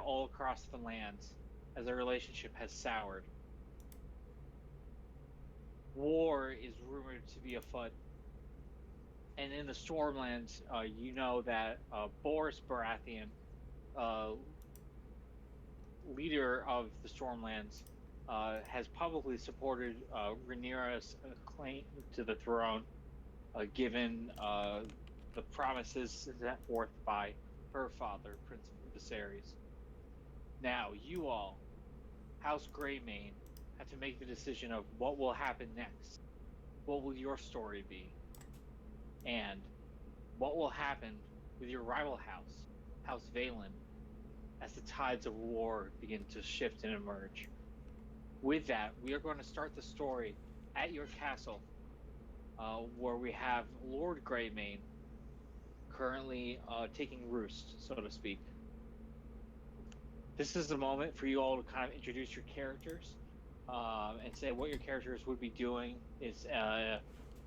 all across the lands as their relationship has soured. War is rumored to be afoot, and in the Stormlands, you know that Boris Baratheon, uh, leader of the Stormlands, has publicly supported Rhaenyra's claim to the throne, given the promises set forth by her father, Prince Viserys. Now, you all, House Greymane, have to make the decision of what will happen next. What will your story be? And what will happen with your rival house, House Valen, as the tides of war begin to shift and emerge? With that, we are going to start the story at your castle, where we have Lord Greymane currently taking roost, so to speak. This is the moment for you all to kind of introduce your characters and say what your characters would be doing. It's a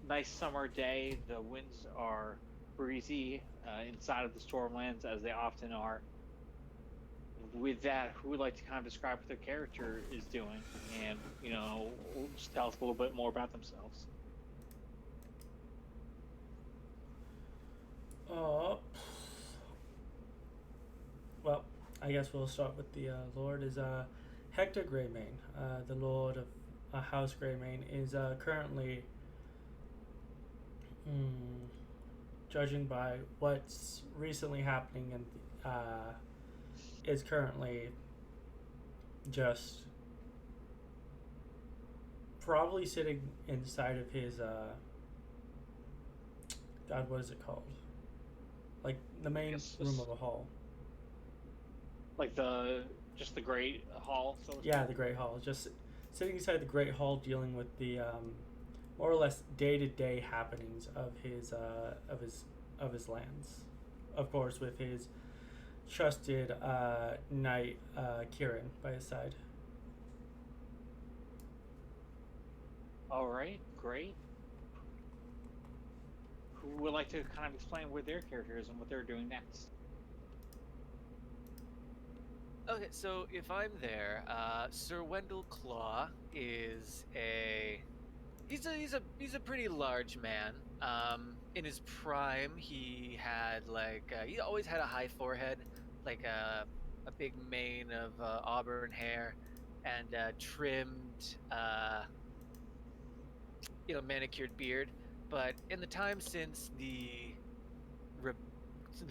nice summer day. The winds are breezy inside of the Stormlands, as they often are. With that, who would like to kind of describe what their character is doing and, just tell us a little bit more about themselves? Well, I guess we'll start with the Lord is Heldred Greymane. The Lord of House Greymane is currently, judging by what's recently happening, and is currently just probably sitting inside of his God, what is it called? Like the main room of a hall. Like just the Great Hall, so yeah, the Great Hall. Just sitting inside the Great Hall, dealing with the more or less day-to-day happenings of his lands. Of course, with his trusted knight Kieran by his side. All right, great. Who would like to kind of explain what their character is and what they're doing next? Okay, so if I'm there, Sir Wendell Klawe is he's a pretty large man. In his prime, he had he always had a high forehead, like a big mane of auburn hair, and trimmed manicured beard. But in the time since the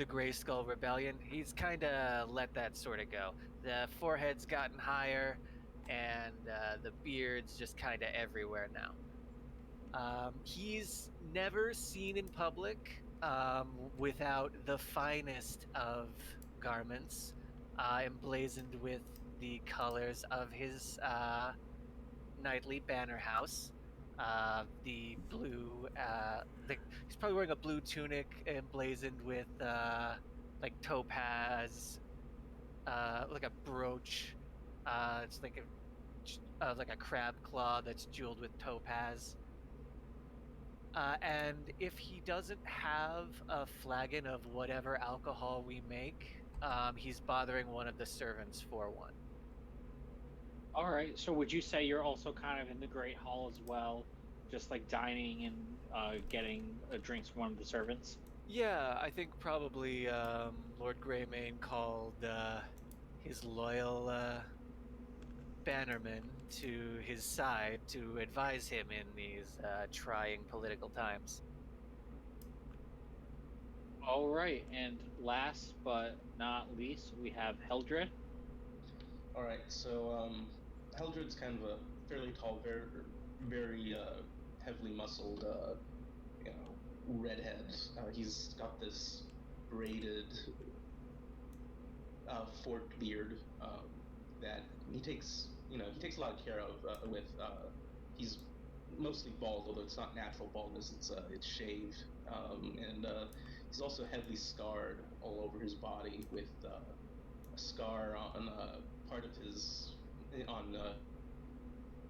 Grey Skull Rebellion, he's kind of let that sort of go. The forehead's gotten higher, and the beard's just kind of everywhere now. He's never seen in public without the finest of garments, emblazoned with the colors of his knightly banner house. The blue, he's probably wearing a blue tunic emblazoned with topaz, like a brooch. It's like a crab claw that's jeweled with topaz. And if he doesn't have a flagon of whatever alcohol we make, he's bothering one of the servants for one. All right. So would you say you're also kind of in the Great Hall as well, just like dining and getting drinks from one of the servants? Yeah, I think probably Lord Greymane called his loyal bannerman to his side to advise him in these trying political times. All right. And last but not least, we have Heldred. All right. So Heldred's kind of a fairly tall, very heavily muscled, redhead. He's got this braided, forked beard that he takes a lot of care of. He's mostly bald, although it's not natural baldness. It's shaved, and he's also heavily scarred all over his body with a scar on part of his on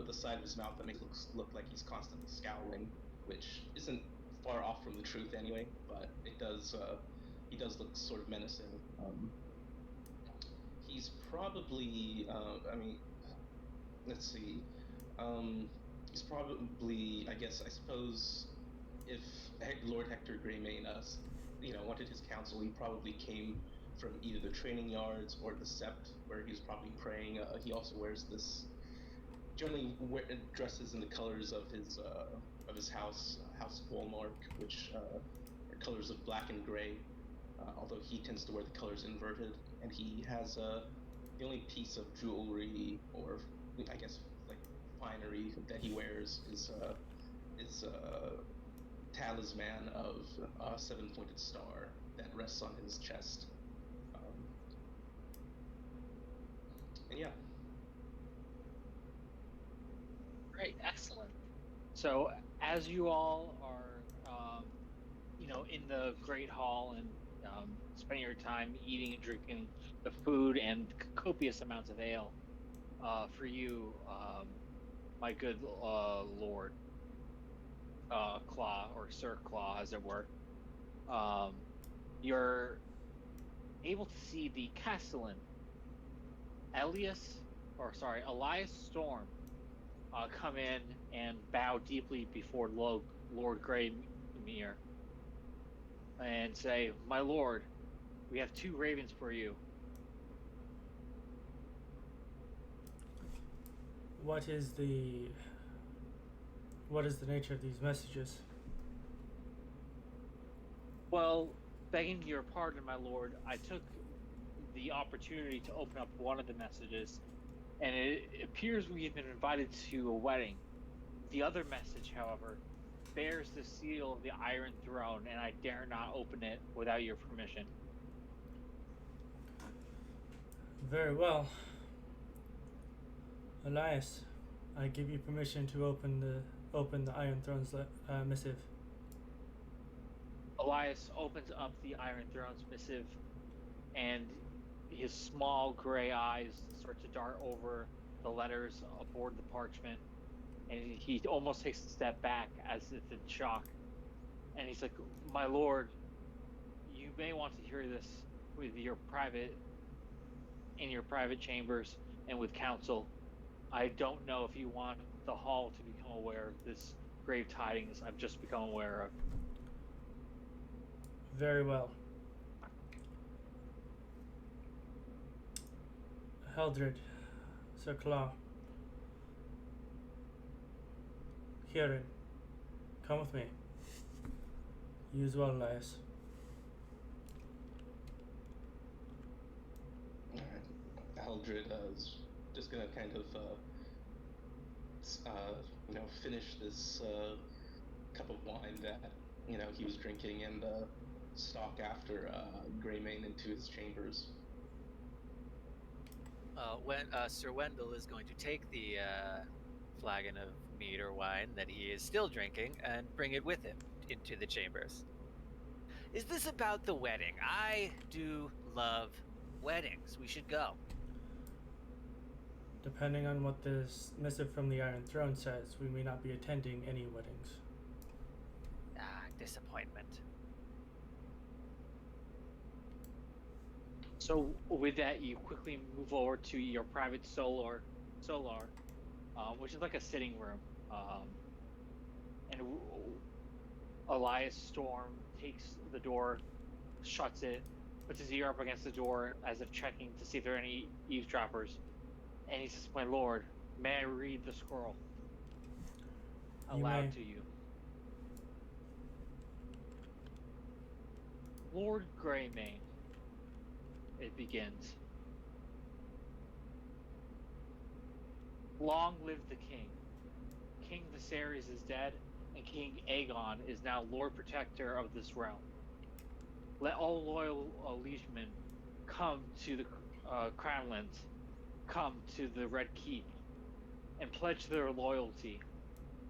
the side of his mouth that makes it look like he's constantly scowling, which isn't far off from the truth anyway, but it does he does look sort of menacing. he's probably. I mean, let's see. He's probably. I suppose, if Lord Hector Greymane, wanted his counsel, he probably came from either the training yards or the sept, where he was probably praying. He also wears this. Generally, dresses in the colors of his house, House Volmark, which are colors of black and gray. Although he tends to wear the colors inverted, and he has the only piece of jewelry, or I guess like finery, that he wears is talisman of a seven-pointed star that rests on his chest. And yeah. Great, excellent. So as you all are, in the great hall and spending your time eating and drinking the food and copious amounts of ale, for you, my good Lord Klawe, or Sir Klawe, as it were, you're able to see the castellan Elias Storm come in and bow deeply before Lord Greymane and say, "My lord, we have 2 ravens for you." What is the nature of these messages? Well, begging your pardon, my lord, I took the opportunity to open up one of the messages, and it appears we've been invited to a wedding. The other message, however, bears the seal of the Iron Throne, and I dare not open it without your permission. Very well. Elias, I give you permission to open the Iron Throne's missive. Elias opens up the Iron Throne's missive, and his small gray eyes start to dart over the letters aboard the parchment, and he almost takes a step back as if in shock. And he's like, "My lord, you may want to hear this in your private chambers and with counsel. I don't know if you want the hall to become aware of this grave tidings I've just become aware of." Very well. Heldred, Sir Klawe, Kieran, come with me. You as well, Elias. Heldred is just gonna kind of finish this cup of wine that he was drinking, and stalk after Greymane into his chambers. When Sir Wendell is going to take the flagon of mead or wine that he is still drinking and bring it with him into the chambers. Is this about the wedding? I do love weddings. We should go. Depending on what this missive from the Iron Throne says, we may not be attending any weddings. Disappointment. So with that, you quickly move over to your private solar, which is like a sitting room. And Elias Storm takes the door, shuts it, puts his ear up against the door as if checking to see if there are any eavesdroppers. And he says, "My lord, may I read the scroll aloud to you?" Lord Greymane, it begins. "Long live the king. King Viserys is dead, and King Aegon is now Lord Protector of this realm. Let all loyal liegemen come to the Crownlands, come to the Red Keep, and pledge their loyalty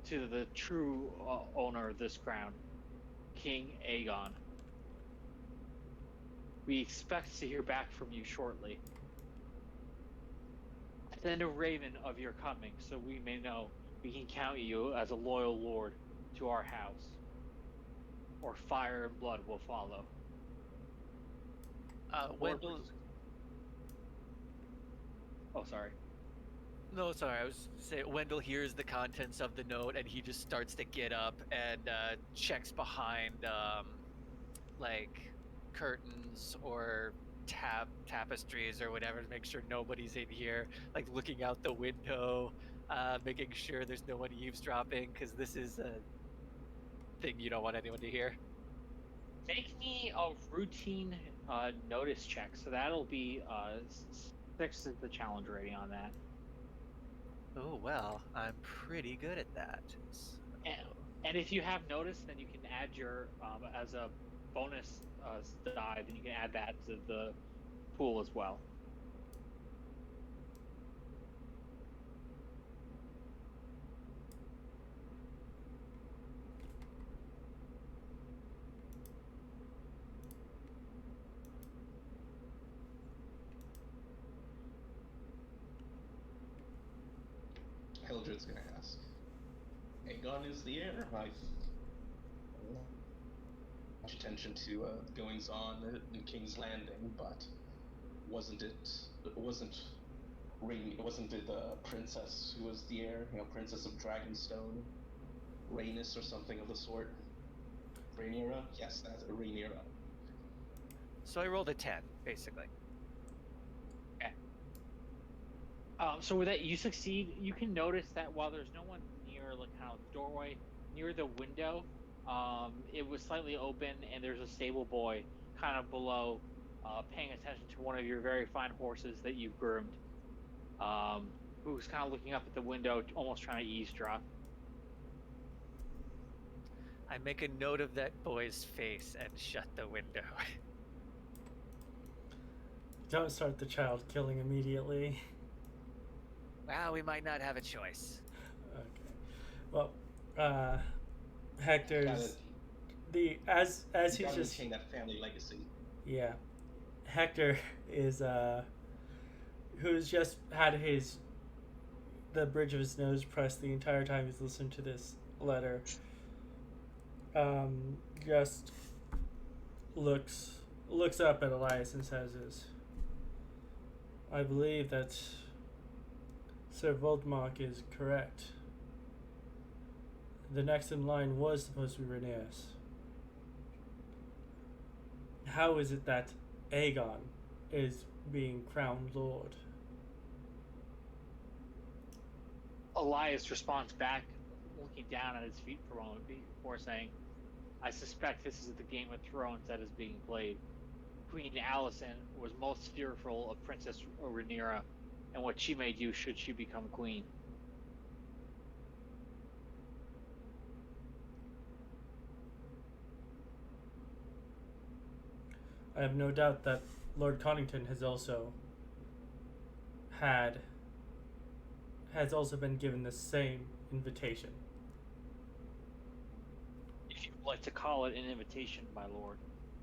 to the true owner of this crown, King Aegon. We expect to hear back from you shortly. Send a raven of your coming so we may know we can count you as a loyal lord to our house, or fire and blood will follow." sorry. No, sorry. I was saying Wendell hears the contents of the note and he just starts to get up and checks behind like curtains or tapestries or whatever to make sure nobody's in here. Like looking out the window, making sure there's no one eavesdropping because this is a thing you don't want anyone to hear. Make me a routine notice check. So that'll be 6 is the challenge rating on that. Oh well, I'm pretty good at that. And if you have notice, then you can add your as a bonus die. Then you can add that to the pool as well. Heldred's gonna ask. Aegon is the heir. I much attention to goings on in King's Landing, but wasn't it the princess who was the heir? You know, Princess of Dragonstone, Rhaenys or something of the sort. Rhaenyra? Yes, that's Rhaenyra. So I rolled a 10, basically. Okay. So with that, you succeed. You can notice that while there's no one near, like, kind of the doorway, near the window, it was slightly open, and there's a stable boy kind of below, paying attention to one of your very fine horses that you've groomed, who's kind of looking up at the window, almost trying to eavesdrop. I make a note of that boy's face and shut the window. Don't start the child killing immediately. Well, we might not have a choice. Okay. Well, Hector's as he's just maintain that family legacy. Yeah, Hector is who's just had the bridge of his nose pressed the entire time he's listened to this letter. Just looks up at Elias and says, I believe that Sir Volmark is correct. The next in line was supposed to be Rhaenyra. How is it that Aegon is being crowned Lord? Elias responds back, looking down at his feet for a moment before saying, I suspect this is the Game of Thrones that is being played. Queen Alicent was most fearful of Princess Rhaenyra and what she may do should she become queen. I have no doubt that Lord Connington has also been given the same invitation. If you would like to call it an invitation, my lord,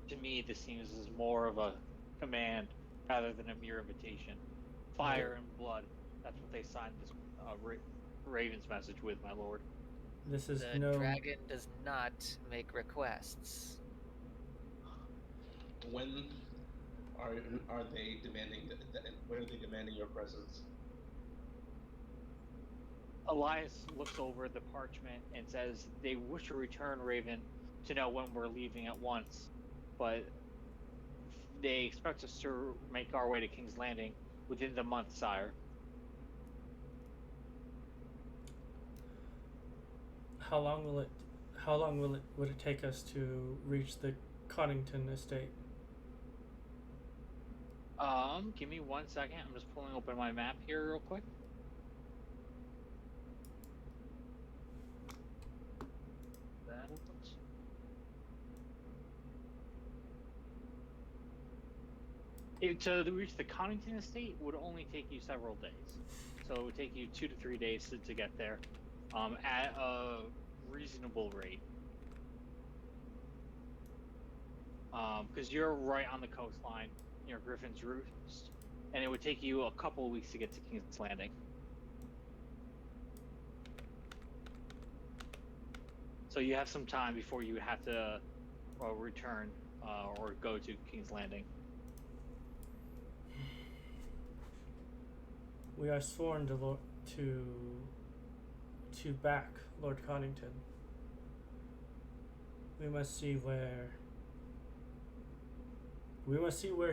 to me this seems as more of a command rather than a mere invitation. Fire and blood, that's what they signed this Raven's message with, my lord. This is the dragon does not make requests. When are they demanding when are they demanding your presence? Elias looks over the parchment and says they wish to return Raven to know when we're leaving at once, but they expect us to make our way to King's Landing within the month, sire. How long would it take us to reach the Connington estate? Give me 1 second. I'm just pulling open my map here real quick. To reach the Connington estate would only take you several days. So it would take you 2 to 3 days to get there, at a reasonable rate. Because you're right on the coastline near Griffin's Roost, and it would take you a couple of weeks to get to King's Landing. So you have some time before you have to return or go to King's Landing. We are sworn to back Lord Connington. We must see where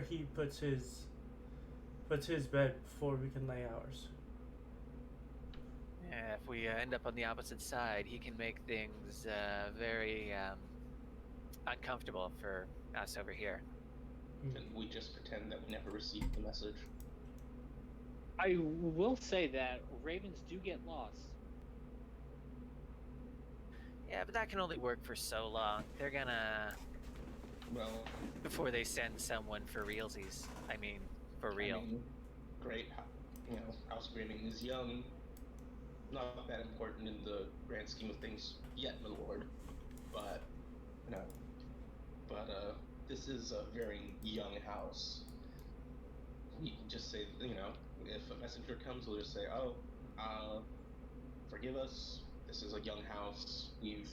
he puts his bed before we can lay ours. Yeah, if we end up on the opposite side, he can make things very uncomfortable for us over here. And we just pretend that we never received the message. I will say that ravens do get lost. Yeah, but that can only work for so long. They're gonna Well, before they send someone for realsies. I mean, for real. I mean, great. House Greymane is young. Not that important in the grand scheme of things yet, my lord. But, this is a very young house. We can just say, if a messenger comes, we'll just say, forgive us. This is a young house. We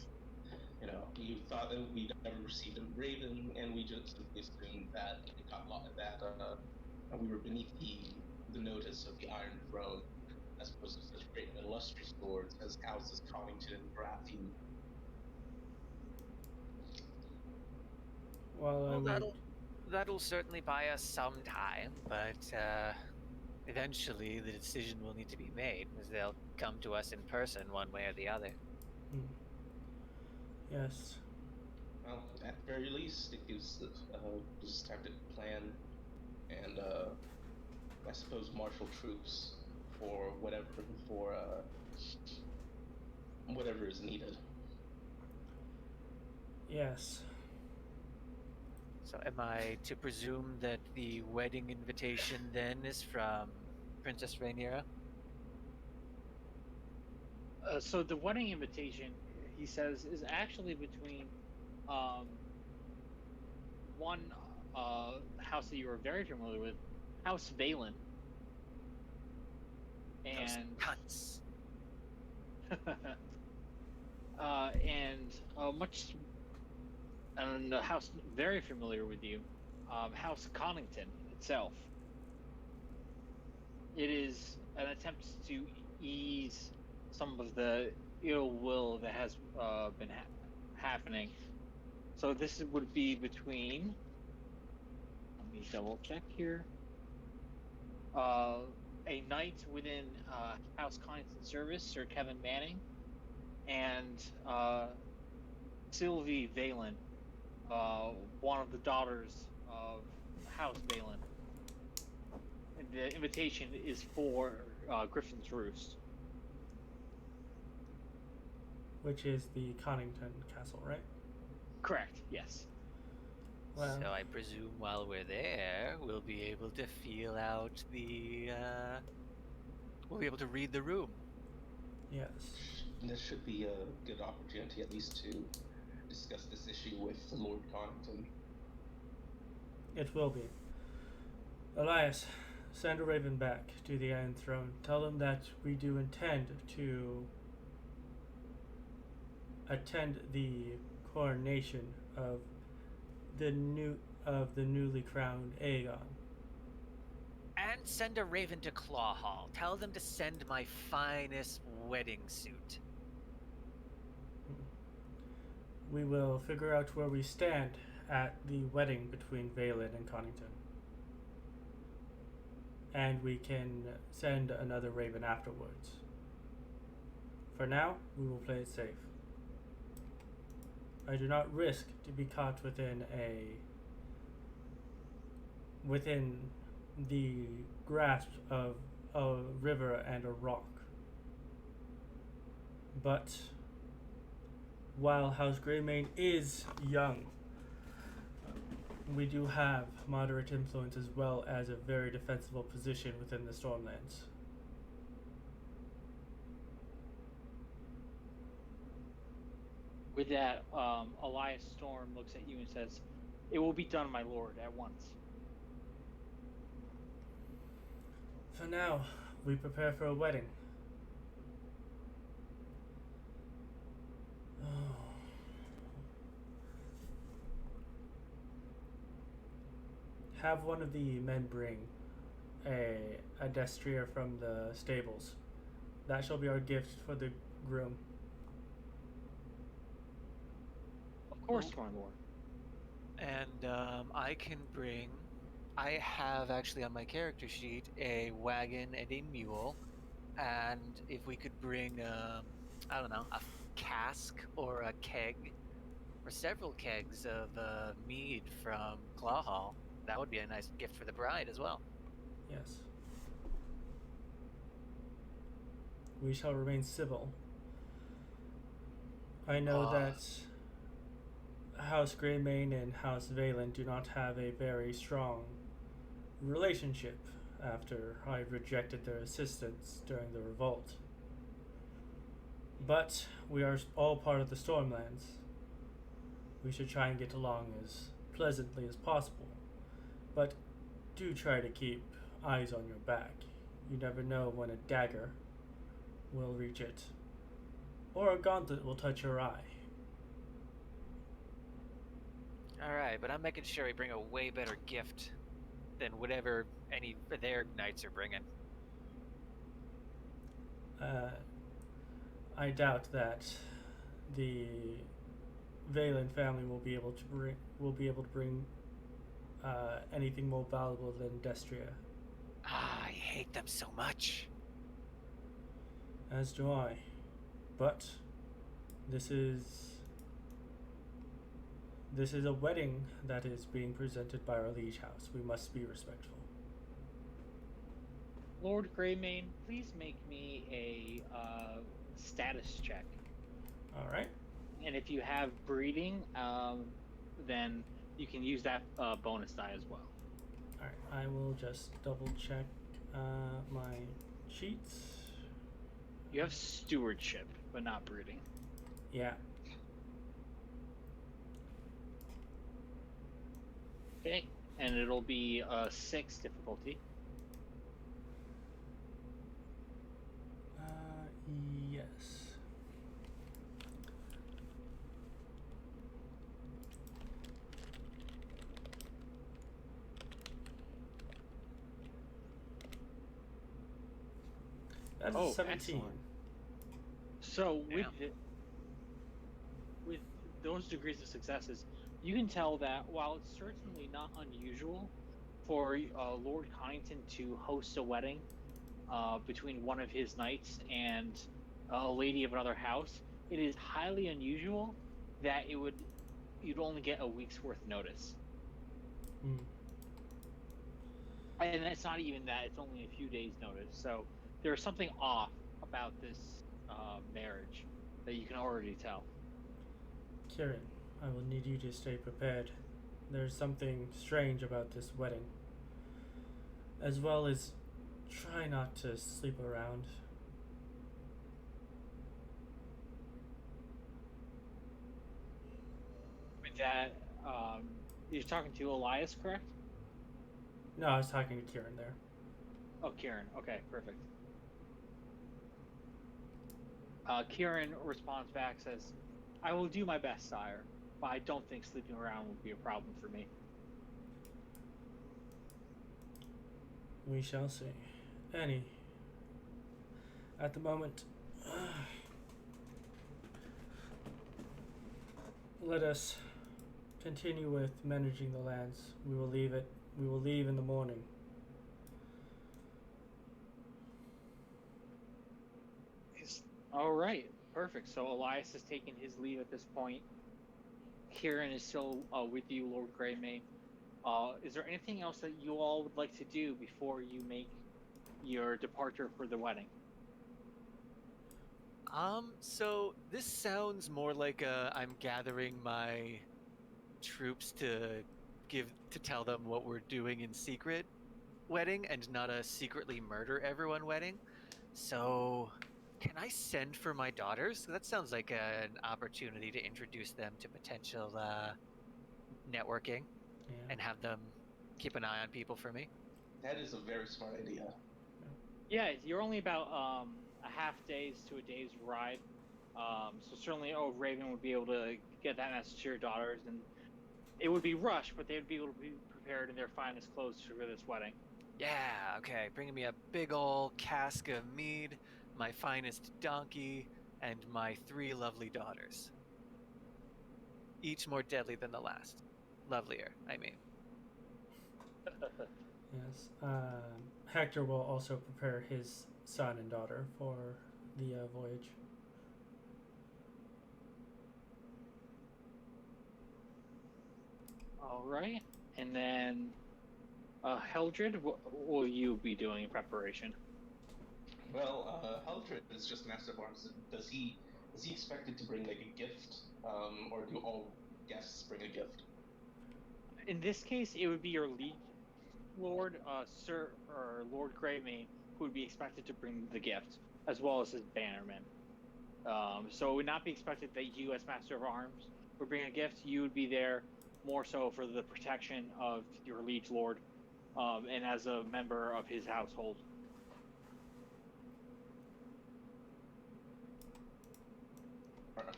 thought that we'd never received a raven, and we just simply assumed that it got we were beneath the notice of the Iron Throne, as opposed to such great and illustrious lords as houses Connington and Baratheon. Well, that'll certainly buy us some time, but eventually the decision will need to be made, as they'll come to us in person one way or the other. Yes. Well, at the very least, it gives us time to plan and, I suppose, marshal troops for whatever is needed. Yes. So am I to presume that the wedding invitation then is from Princess Rhaenyra? So the wedding invitation, he says, is actually between one house that you are very familiar with, House Valen, and Cunts. and a house very familiar with you, House Connington itself. It is an attempt to ease some of the ill will that has been happening. So this would be between, let me double check here, a knight within House Connington service, Sir Kevin Manning, and Sylvie Valen, one of the daughters of House Valen. And the invitation is for Griffin's Roost. Which is the Connington Castle, right? Correct, yes. Well, So I presume while we're there, we'll be able to feel out we'll be able to read the room. yes. This should be a good opportunity, at least, to discuss this issue with Lord Connington. It will be. Elias, send a raven back to the Iron Throne. Tell them that we do intend to attend the coronation of the newly crowned Aegon. And send a raven to Claw Hall. Tell them to send my finest wedding suit. We will figure out where we stand at the wedding between Valen and Connington. And we can send another raven afterwards. For now, we will play it safe. I do not risk to be caught within the grasp of a river and a rock. But while House Greymane is young, we do have moderate influence as well as a very defensible position within the Stormlands. With that, Elias Storm looks at you and says, "It will be done, my lord, at once." For now, we prepare for a wedding. Have one of the men bring a destrier from the stables. That shall be our gift for the groom. Of course, my lord. And I can bring. I have actually on my character sheet a wagon and a mule, and if we could bring, I don't know, a cask or a keg or several kegs of mead from Claw Hall, that would be a nice gift for the bride as well. Yes. We shall remain civil. I know that House Greymane and House Valen do not have a very strong relationship after I rejected their assistance during the revolt. But we are all part of the Stormlands. We should try and get along as pleasantly as possible. But do try to keep eyes on your back. You never know when a dagger will reach it, or a gauntlet will touch your eye. Alright, but I'm making sure we bring a way better gift than whatever any of their knights are bringing. I doubt that the Valen family will be able to bring anything more valuable than Destria. I hate them so much. As do I. But this is a wedding that is being presented by our liege house. We must be respectful. Lord Greymane, please make me a status check. All right. And if you have breeding, then you can use that bonus die as well. All right. I will just double check my sheets. You have stewardship, but not breeding. Yeah. Okay, and it'll be 6 difficulty. Yes. That's Oh, 17. excellent. So with those degrees of successes, you can tell that while it's certainly not unusual for Lord Connington to host a wedding between one of his knights and a lady of another house, it is highly unusual that you'd only get a week's worth notice. Mm. And it's not even that; it's only a few days' notice. So there's something off about this marriage that you can already tell. Kieran, I will need you to stay prepared. There's something strange about this wedding. As well as try not to sleep around. With that, you're talking to Elias, correct? No, I was talking to Kieran there. Oh, Kieran. Okay, perfect. Kieran responds back, says, "I will do my best, sire, but I don't think sleeping around would be a problem for me." We shall see. Annie, at the moment, let us continue with managing the lands. We will leave in the morning. All right, perfect. So Elias has taken his leave at this point. Kieran is still with you, Lord Greymane. Is there anything else that you all would like to do before you make your departure for the wedding? So this sounds more like I'm gathering my troops to tell them what we're doing in secret wedding and not a secretly murder everyone wedding. So can I send for my daughters? That sounds like an opportunity to introduce them to potential networking and have them keep an eye on people for me. That is a very smart idea. Yeah, you're only about a half day's to a day's ride. So certainly, Raven would be able to get that message to your daughters, and it would be rushed, but they would be able to be prepared in their finest clothes for this wedding. Yeah, okay. Bringing me a big ol' cask of mead, my finest donkey, and my 3 lovely daughters. Each more deadly than the last. Lovelier, I mean. Yes. Hector will also prepare his son and daughter for the voyage. All right. And then, Heldred, what will you be doing in preparation? Well, Heldred is just Master of Arms. Is he expected to bring like a gift, or do all guests bring a gift? In this case, it would be your liege lord, Sir or Lord Greaymane, who would be expected to bring the gift, as well as his bannerman. So it would not be expected that you, as Master of Arms, would bring a gift. You would be there more so for the protection of your liege lord, and as a member of his household.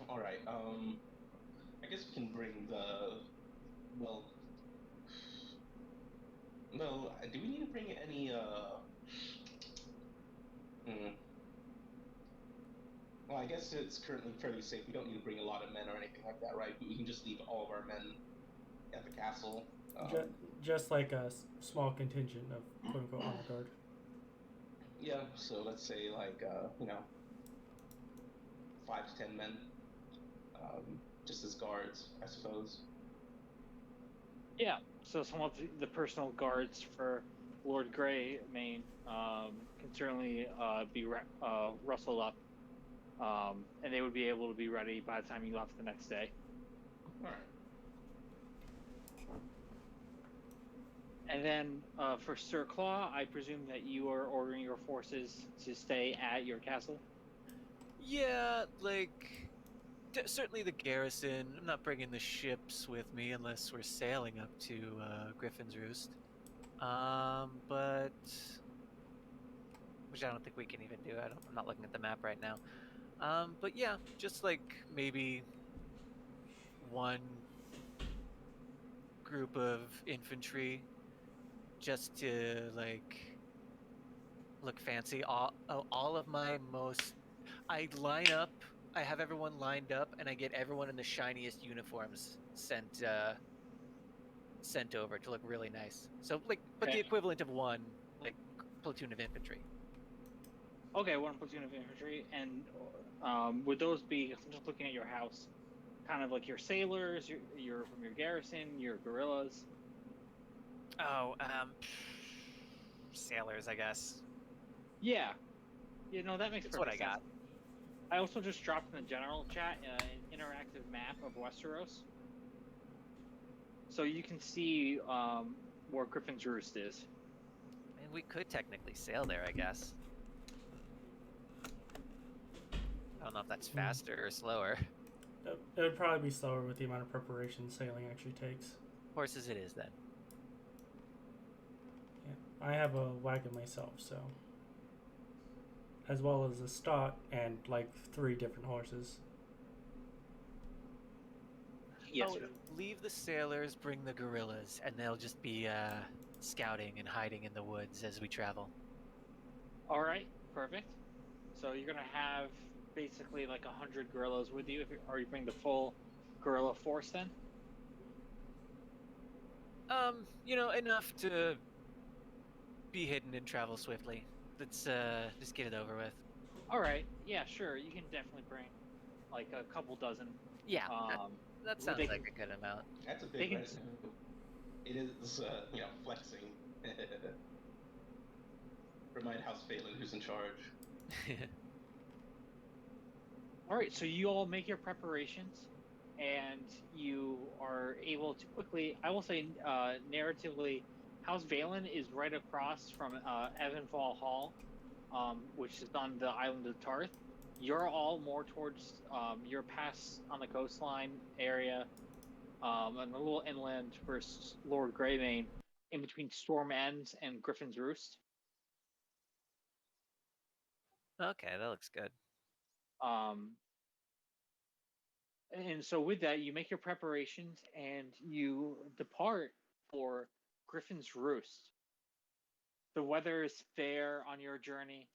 All right. I guess we can bring the well. No, do we need to bring any? Hmm. Well, I guess it's currently fairly safe. We don't need to bring a lot of men or anything like that, right? We can just leave all of our men at the castle. Just like a small contingent of quote unquote honor guard. Yeah. So let's say like 5 to 10 men, just as guards, I suppose. Yeah. So some of the personal guards for Lord Greymane can certainly be rustled up, and they would be able to be ready by the time you left the next day. All right. And then for Sir Claw, I presume that you are ordering your forces to stay at your castle. Yeah, like certainly the garrison. I'm not bringing the ships with me unless we're sailing up to Griffin's Roost. But which I don't think we can even do. I'm not looking at the map right now. But yeah, just like maybe one group of infantry just to like look fancy. All of my most I line up. I have everyone lined up, and I get everyone in the shiniest uniforms sent over to look really nice. So like, but the Okay. equivalent of one like platoon of infantry. Okay, one platoon of infantry, and would those be? I'm just looking at your house, kind of like your sailors, your from your garrison, your guerrillas. Oh, sailors, I guess. Yeah, that makes It's what I perfect sense. got. I also just dropped in the general chat an interactive map of Westeros, so you can see where Griffin's Roost is. I mean, we could technically sail there, I guess. I don't know if that's faster or slower. It would probably be slower with the amount of preparation sailing actually takes. Horses it is then. Yeah, I have a wagon myself, so as well as a stock and like 3 different horses. Yes. Leave the sailors, bring the gorillas, and they'll just be scouting and hiding in the woods as we travel. All right. Perfect. So you're gonna have basically like 100 gorillas with you. Are you bring the full gorilla force then? Enough to be hidden and travel swiftly. Let's just get it over with. All right. Yeah, sure. You can definitely bring like a couple dozen. Yeah, that sounds They like can, a good amount. That's a they big can. retinue. It is, flexing. Remind House Phelan who's in charge. All right. So you all make your preparations, and you are able to quickly. I will say, narratively, House Valen is right across from Evanfall Hall, which is on the island of Tarth. You're all more towards your pass on the coastline area, and a little inland for Lord Greymane, in between Storm Ends and Griffin's Roost. Okay, that looks good. Um, and so with that, you make your preparations and you depart for Griffin's Roost. The weather is fair on your journey,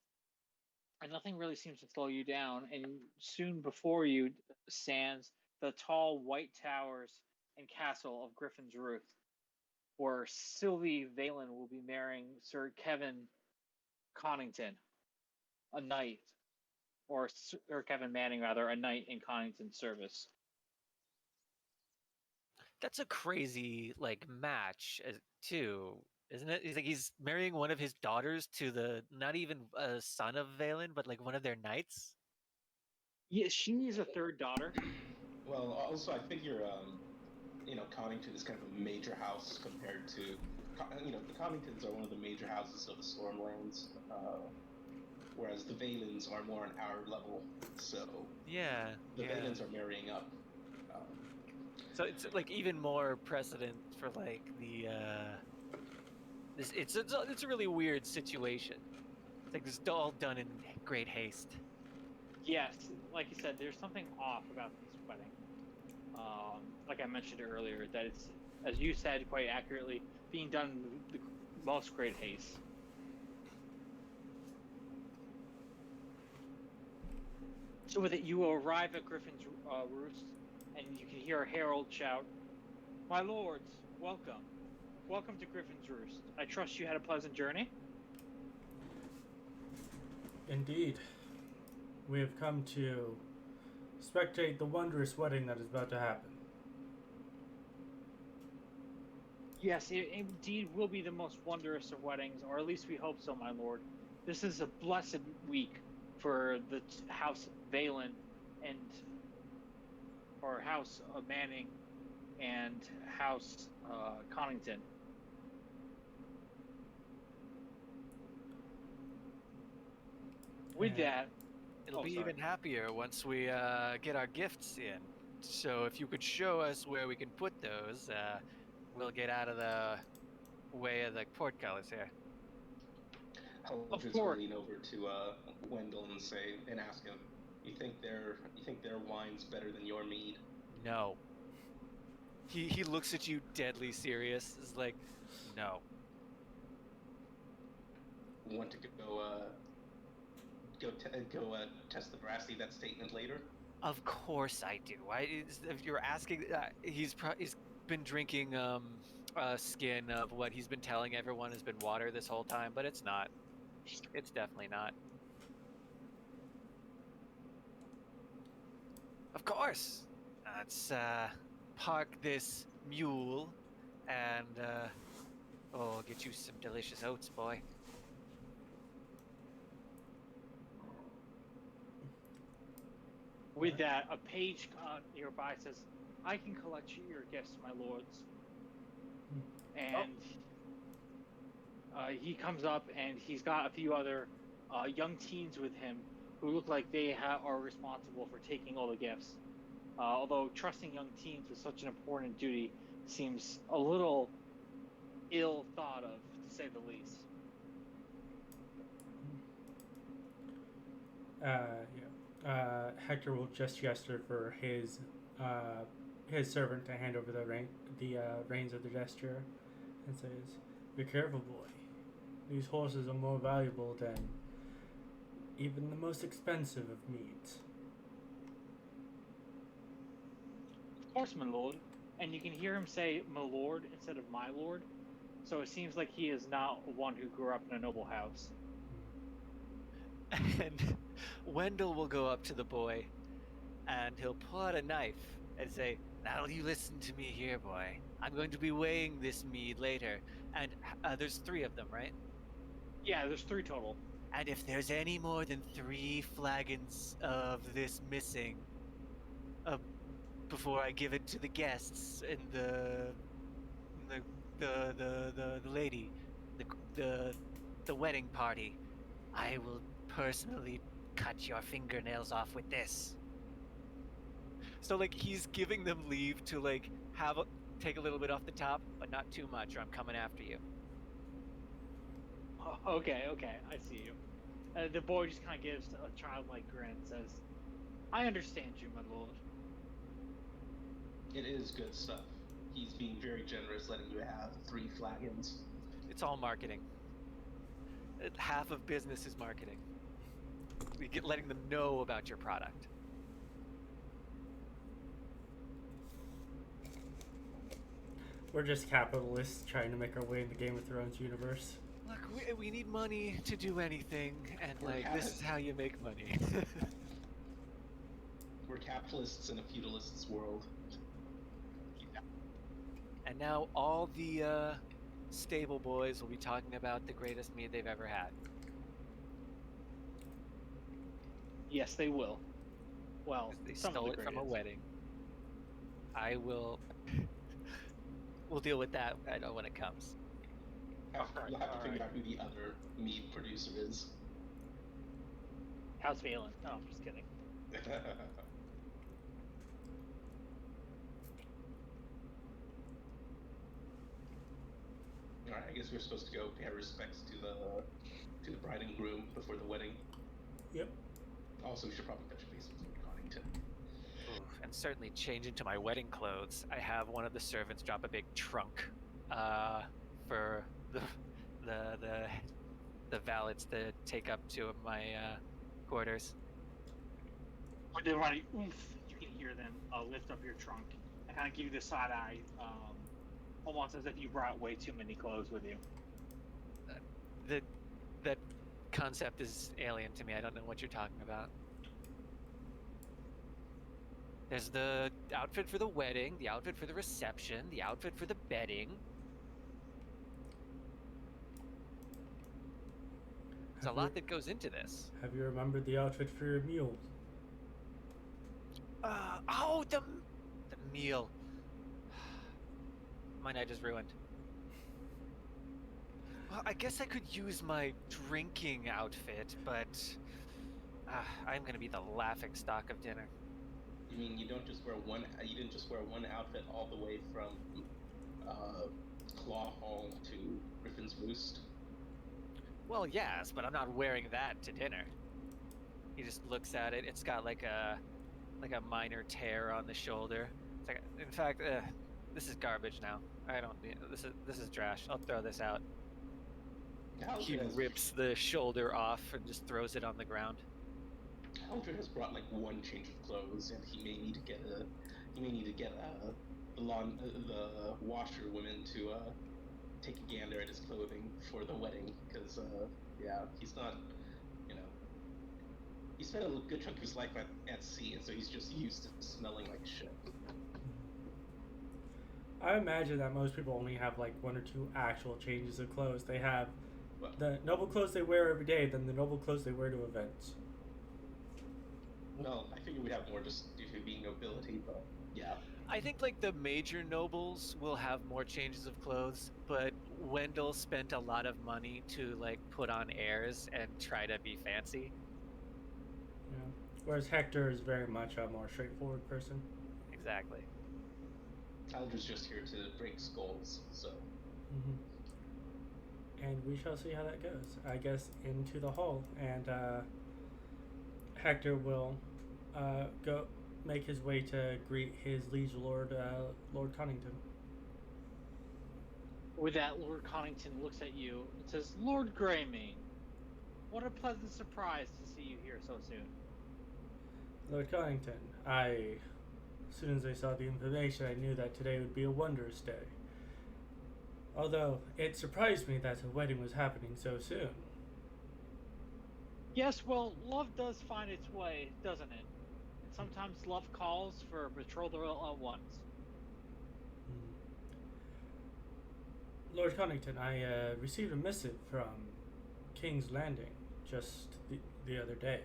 and nothing really seems to slow you down. And soon before you stands the tall white towers and castle of Griffin's Roof, where Sylvie Valen will be marrying Sir Kevin Connington, a knight, or Kevin Manning rather, a knight in Connington's service. That's a crazy like match too, isn't it? He's marrying one of his daughters to the not even a son of Valen, but like one of their knights. Yeah, she is a third daughter. Well, also I figure Connington is kind of a major house compared to the Conningtons are one of the major houses of the Stormlands, whereas the Valens are more on our level. So Yeah, the yeah. Valens are marrying up. So it's like even more precedent for like the this. It's a really weird situation. It's like this is all done in great haste. Yes, like you said, there's something off about this wedding. Like I mentioned earlier, that it's, as you said quite accurately, being done in the most great haste. So with it, you will arrive at Griffin's Roost, and you can hear a herald shout, "My lords, welcome. Welcome to Griffin's Roost. I trust you had a pleasant journey." Indeed. We have come to spectate the wondrous wedding that is about to happen. Yes, it indeed will be the most wondrous of weddings, or at least we hope so, my lord. This is a blessed week for the House Valen or House Manning and House Connington. With that, It'll be even happier once we get our gifts in. So if you could show us where we can put those, we'll get out of the way of the portcullis here. I'll just lean over to Wendell and ask him, "You think their wine's better than your mead?" No. He looks at you deadly serious. Is like, no. Want to go test the veracity of that statement later? Of course I do. If you're asking, he's been drinking a skin of what he's been telling everyone has been water this whole time, but it's not. It's definitely not. Of course. Let's park this mule and get you some delicious oats, boy. With that, a page nearby says, "I can collect your gifts, my lords." And he comes up, and he's got a few other young teens with him who look like they are responsible for taking all the gifts. Although trusting young teens with such an important duty seems a little ill thought of, to say the least. Hector will just gesture for his servant to hand over the reins of the gesture, and says, "Be careful, boy. These horses are more valuable than even the most expensive of meats." Of course, my lord. And you can hear him say "my lord" instead of "my lord." So it seems like he is not one who grew up in a noble house. And Wendell will go up to the boy, and he'll pull out a knife and say, "Now you listen to me here, boy. I'm going to be weighing this mead later, and there's 3 of them, right? Yeah, there's 3 total. And if there's any more than 3 flagons of this missing, before I give it to the guests and the lady, the wedding party, I will personally cut your fingernails off with this." So like he's giving them leave to like take a little bit off the top, but not too much, or I'm coming after you. Okay, I see you. The boy just kind of gives a childlike grin and says, "I understand you, my lord." It is good stuff. He's being very generous letting you have 3 flagons. It's all marketing. Half of business is marketing. Letting them know about your product. We're just capitalists trying to make our way in the Game of Thrones universe. Look, we need money to do anything, and this is how you make money. We're capitalists in a feudalist's world. And now all the stable boys will be talking about the greatest mead they've ever had. Yes, they will. Well, 'Cause they some stole of the it from a greatest. wedding. I will. We'll deal with that when it comes. You'll have to figure out who the other mead producer is. How's feeling? No, I'm just kidding. Alright, I guess we're supposed to go pay our respects to the bride and groom before the wedding. Yep. Also, we should probably touch base with Lord Connington. And certainly change into my wedding clothes. I have one of the servants drop a big trunk for the valets to take up to my quarters. When they're running, oomph, you can hear them lift up your trunk and kind of give you the side eye, almost as if you brought way too many clothes with you. That concept is alien to me. I don't know what you're talking about. There's the outfit for the wedding, the outfit for the reception, the outfit for the bedding. There's a lot that goes into this. Have you remembered the outfit for your mule? The meal. My night is ruined. Well, I guess I could use my drinking outfit, but I'm gonna be the laughing stock of dinner. You mean you don't just wear one? You didn't just wear one outfit all the way from Claw Hall to Griffin's Roost? Well, yes, but I'm not wearing that to dinner. He just looks at it. It's got like a minor tear on the shoulder. It's like, in fact, this is garbage now. I don't need this is trash. I'll throw this out. He rips the shoulder off and just throws it on the ground. Heldred has brought like one change of clothes, and he may need to get the washerwoman to take a gander at his clothing for the wedding, because he's not, he spent a good chunk of his life at sea, and so he's just used to smelling like shit. I imagine that most people only have like one or two actual changes of clothes. They have the noble clothes they wear every day, then the noble clothes they wear to events. Well, I figured we'd have more just due to being nobility, but yeah. I think like the major nobles will have more changes of clothes, but Wendell spent a lot of money to like put on airs and try to be fancy. Yeah. Whereas Hector is very much a more straightforward person. Exactly. Heldred's just here to break skulls, so. Mm-hmm. And we shall see how that goes. I guess into the hall, and Hector will go make his way to greet his liege lord, Lord Connington. With that, Lord Connington looks at you and says, "Lord Greymane, what a pleasant surprise to see you here so soon." Lord Connington, as soon as I saw the information, I knew that today would be a wondrous day. Although, it surprised me that a wedding was happening so soon. Yes, well, love does find its way, doesn't it? And sometimes love calls for betrothal at once. Lord Connington, I received a missive from King's Landing just the other day.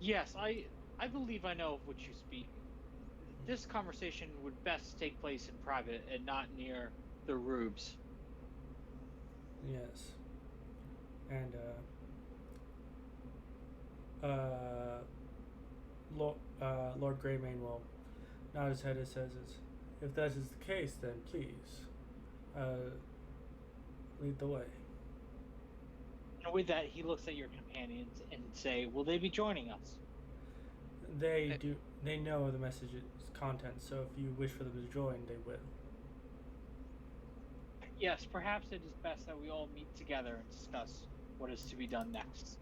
Yes, I believe I know of what you speak. This conversation would best take place in private and not near the Rubes. Yes. And, Lord Greymane will nod his head and says, "If that is the case, then please, lead the way." And with that, he looks at your companions and say, "Will they be joining us?" They know the message's content, so if you wish for them to join, they will. Yes, perhaps it is best that we all meet together and discuss what is to be done next.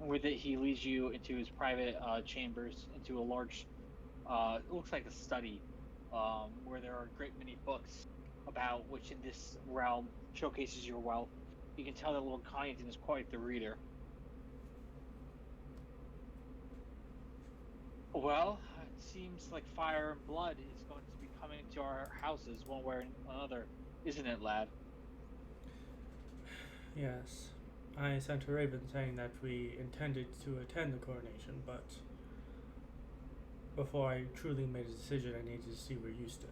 With it, he leads you into his private chambers, into a large, it looks like a study, where there are a great many books about which in this realm showcases your wealth. You can tell that Lord Kyneton is quite the reader. Well, it seems like fire and blood is going to be coming to our houses one way or another, isn't it, lad? Yes. I sent a raven saying that we intended to attend the coronation, but before I truly made a decision, I needed to see where you stood.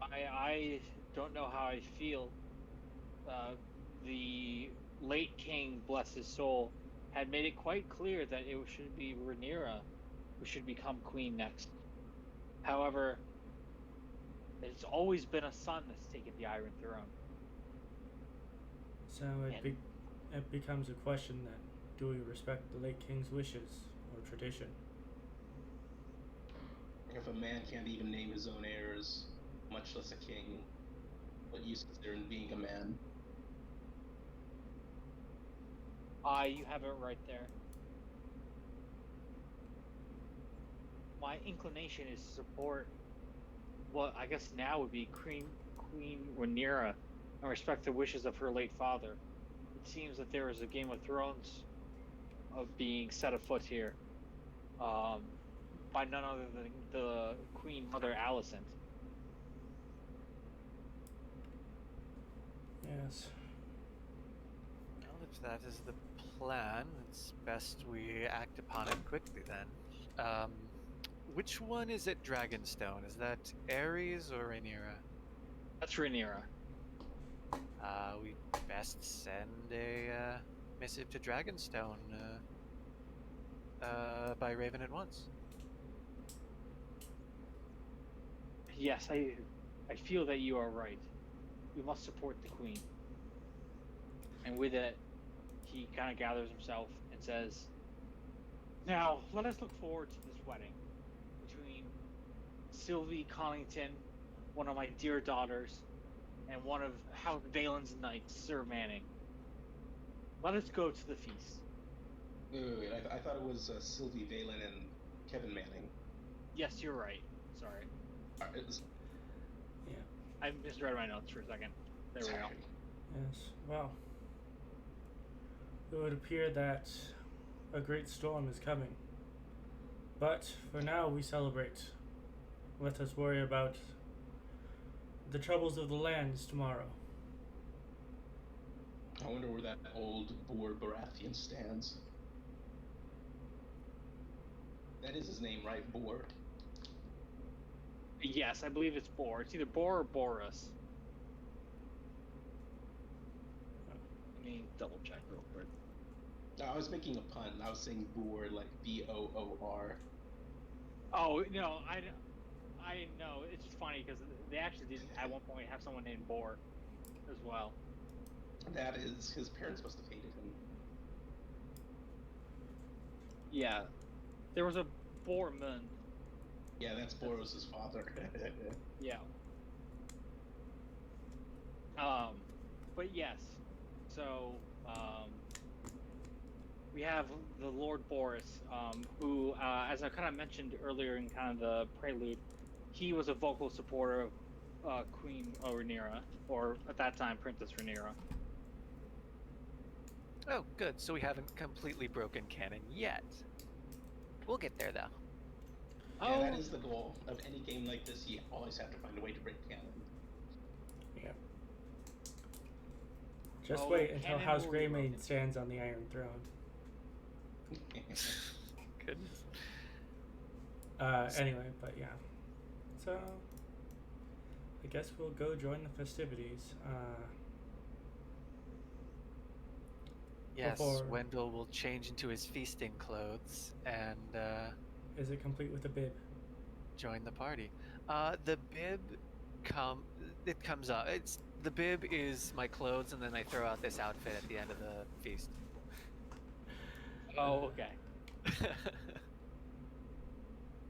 I don't know how I feel. The late king, bless his soul, had made it quite clear that it should be Rhaenyra who should become queen next. However, it's always been a son that's taken the Iron Throne. So it becomes a question then, do we respect the late king's wishes or tradition? If a man can't even name his own heirs, much less a king, what use is there in being a man? You have it right there. My inclination is to support what I guess now would be Queen Rhaenyra and respect the wishes of her late father. It seems that there is a Game of Thrones of being set afoot here, by none other than the Queen Mother Alicent. Yes. Well, if that is the plan, it's best we act upon it quickly then. Which one is at Dragonstone? Is that Ares or Rhaenyra? That's Rhaenyra. We best send a missive to Dragonstone by Raven at once. Yes, I feel that you are right. We must support the Queen. And with it, he kind of gathers himself and says, "Now, let us look forward to this wedding between Sylvie Collington, one of my dear daughters, and one of House Valen's knights, Sir Manning. Let us go to the feast." Wait. I thought it was Sylvie Valen and Kevin Manning. Yes, you're right. Sorry. Yeah. I misread my notes for a second. There we go. Yes. Well, it would appear that a great storm is coming. But for now, we celebrate. Let us worry about the troubles of the lands tomorrow. I wonder where that old boar Baratheon stands. That is his name, right? Boar. Yes, I believe it's Bor. It's either Bor or Boris. Let me double check real quick. No, I was making a pun. I was saying boar, like Boor. Oh no, I know. It's just funny because they actually did at one point have someone named Bor as well. That is, his parents must have hated him. Yeah, there was a Bormund. Yeah, that's Boros' father. Yeah. But yes, so we have the Lord Boris, who, as I kind of mentioned earlier in kind of the prelude, he was a vocal supporter of Queen Rhaenyra, or at that time Princess Rhaenyra. Oh, good. So we haven't completely broken canon yet. We'll get there, though. Yeah, that is the goal of any game like this. You always have to find a way to break canon. Yeah. Just wait until House Greymane stands on the Iron Throne. Goodness. Anyway, but yeah. So, I guess we'll go join the festivities. Yes, before- Wendell will change into his feasting clothes and Is it complete with a bib? join the party. The bib comes up. The bib is my clothes, and then I throw out this outfit at the end of the feast. Oh, okay.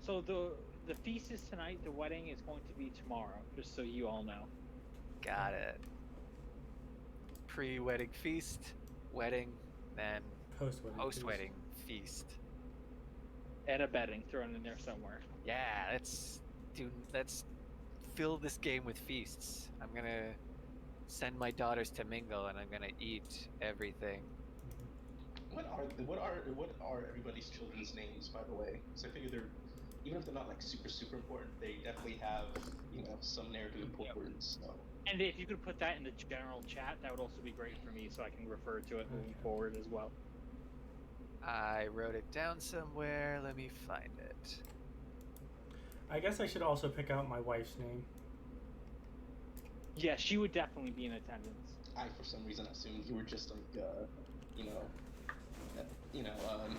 So the feast is tonight. The wedding is going to be tomorrow. Just so you all know. Got it. Pre-wedding feast, wedding, then Post-wedding. post-wedding feast. And a bedding thrown in there somewhere. Yeah, let's fill this game with feasts. I'm gonna send my daughters to mingle, and I'm gonna eat everything. What are everybody's children's names, by the way? Because I figure they're, even if they're not like super important, they definitely have, some narrative importance. So. And if you could put that in the general chat, that would also be great for me, so I can refer to it moving forward as well. I wrote it down somewhere. Let me find it. I guess I should also pick out my wife's name. Yeah, she would definitely be in attendance. I, for some reason, assumed you were just like,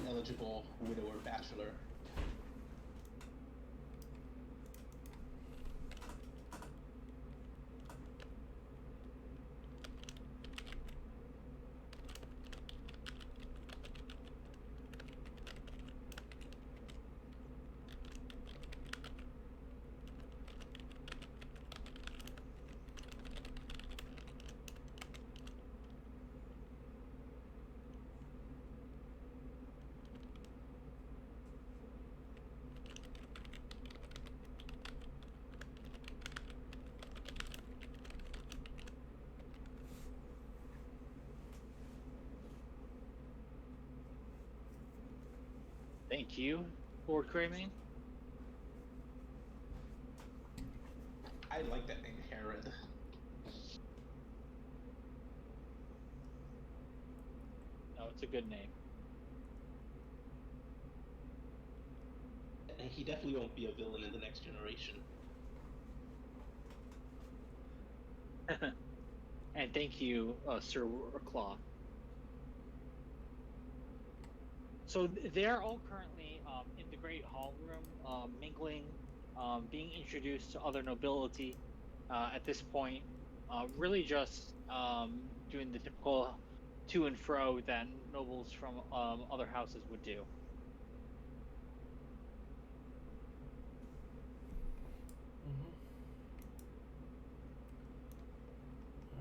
eligible widow or bachelor. Thank you, Lord Greaymane. I like that name, Herod. No, it's a good name. And he definitely won't be a villain in the next generation. And thank you, Sir Klawe. So they're all currently in the Great Hall Room, mingling, being introduced to other nobility at this point. Really just doing the typical to and fro that nobles from other houses would do.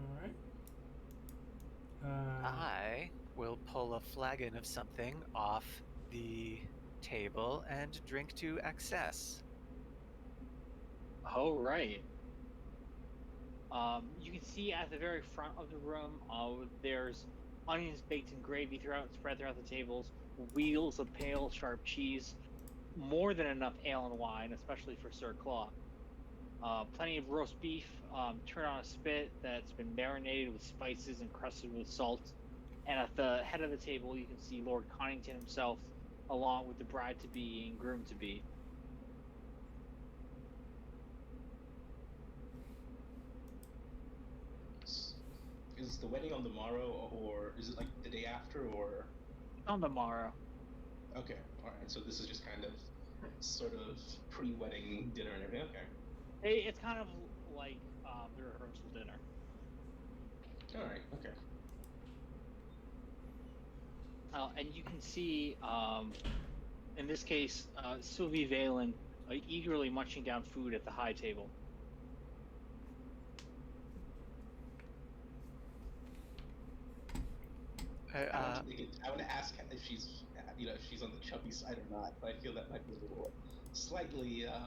All right. I will pull a flagon of something off the table and drink to access. Oh, right. You can see at the very front of the room, there's onions baked in gravy spread throughout the tables, wheels of pale, sharp cheese, more than enough ale and wine, especially for Sir Klawe. Plenty of roast beef, turned on a spit that's been marinated with spices and crusted with salt. And at the head of the table, you can see Lord Connington himself, along with the bride-to-be and groom-to-be. Is the wedding on the morrow, or is it like the day after, or? On the morrow. Okay, alright, so this is just kind of, sort of pre-wedding dinner and everything, okay. It's kind of like the rehearsal dinner. Alright, okay. And you can see, in this case, Sylvie Valen eagerly munching down food at the high table. I want to ask if she's, if she's on the chubby side or not, but I feel that might be a little, slightly, I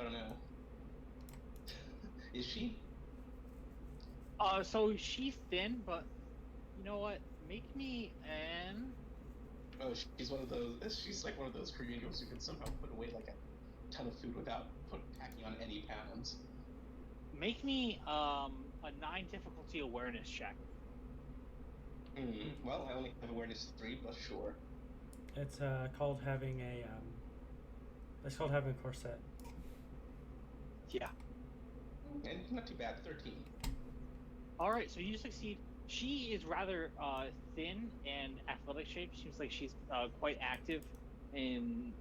don't know. Is she? So she's thin, but you know what? Make me an. Oh, she's one of those. She's like one of those Korean girls who can somehow put away like a ton of food without packing on any pounds. Make me a 9 difficulty awareness check. Well, I only have awareness 3, but sure. It's called having a it's called having a corset. Yeah. And not too bad, 13. All right, so you succeed. She is rather thin and athletic shape. Seems like she's quite active in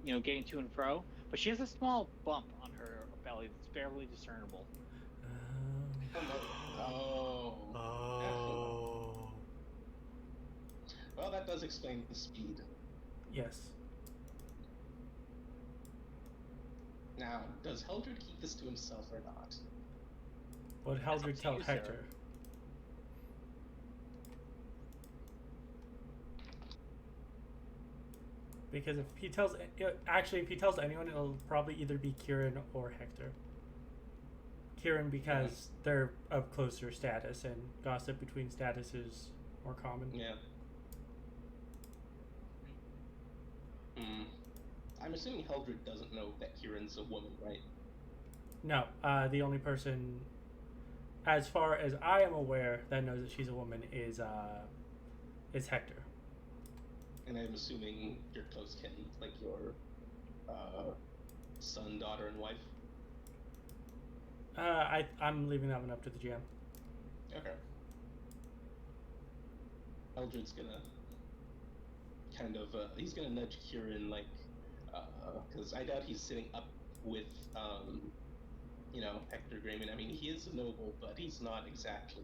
getting to and fro. But she has a small bump on her belly that's barely discernible. Oh. Well, that does explain the speed. Yes. Now, does Heldred keep this to himself or not? Would That's up Heldred to tell you, sir. Hector? Because if he tells, if he tells anyone, it'll probably either be Kieran or Hector. Kieran because they're of closer status, and gossip between status is more common. Yeah. I'm assuming Heldred doesn't know that Kieran's a woman, right? No, the only person, as far as I am aware, that knows that she's a woman is Hector. And I'm assuming you're close kin, like your son, daughter, and wife. I'm leaving that one up to the GM. Okay. Eldred's gonna kind of he's gonna nudge Kieran, like, because I doubt he's sitting up with Hector Greymane. I mean, he is a noble, but he's not exactly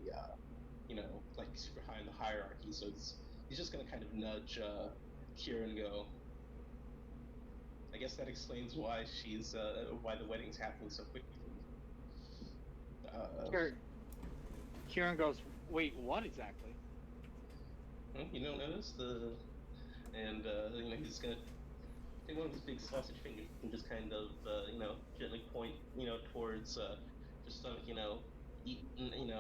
like super high in the hierarchy. So he's just gonna kind of nudge Kieran, go, I guess that explains why why the wedding's happening so quickly. Kieran goes, wait, what exactly? You don't notice and he's gonna take one of his big sausage fingers and just kind of gently point towards just eating,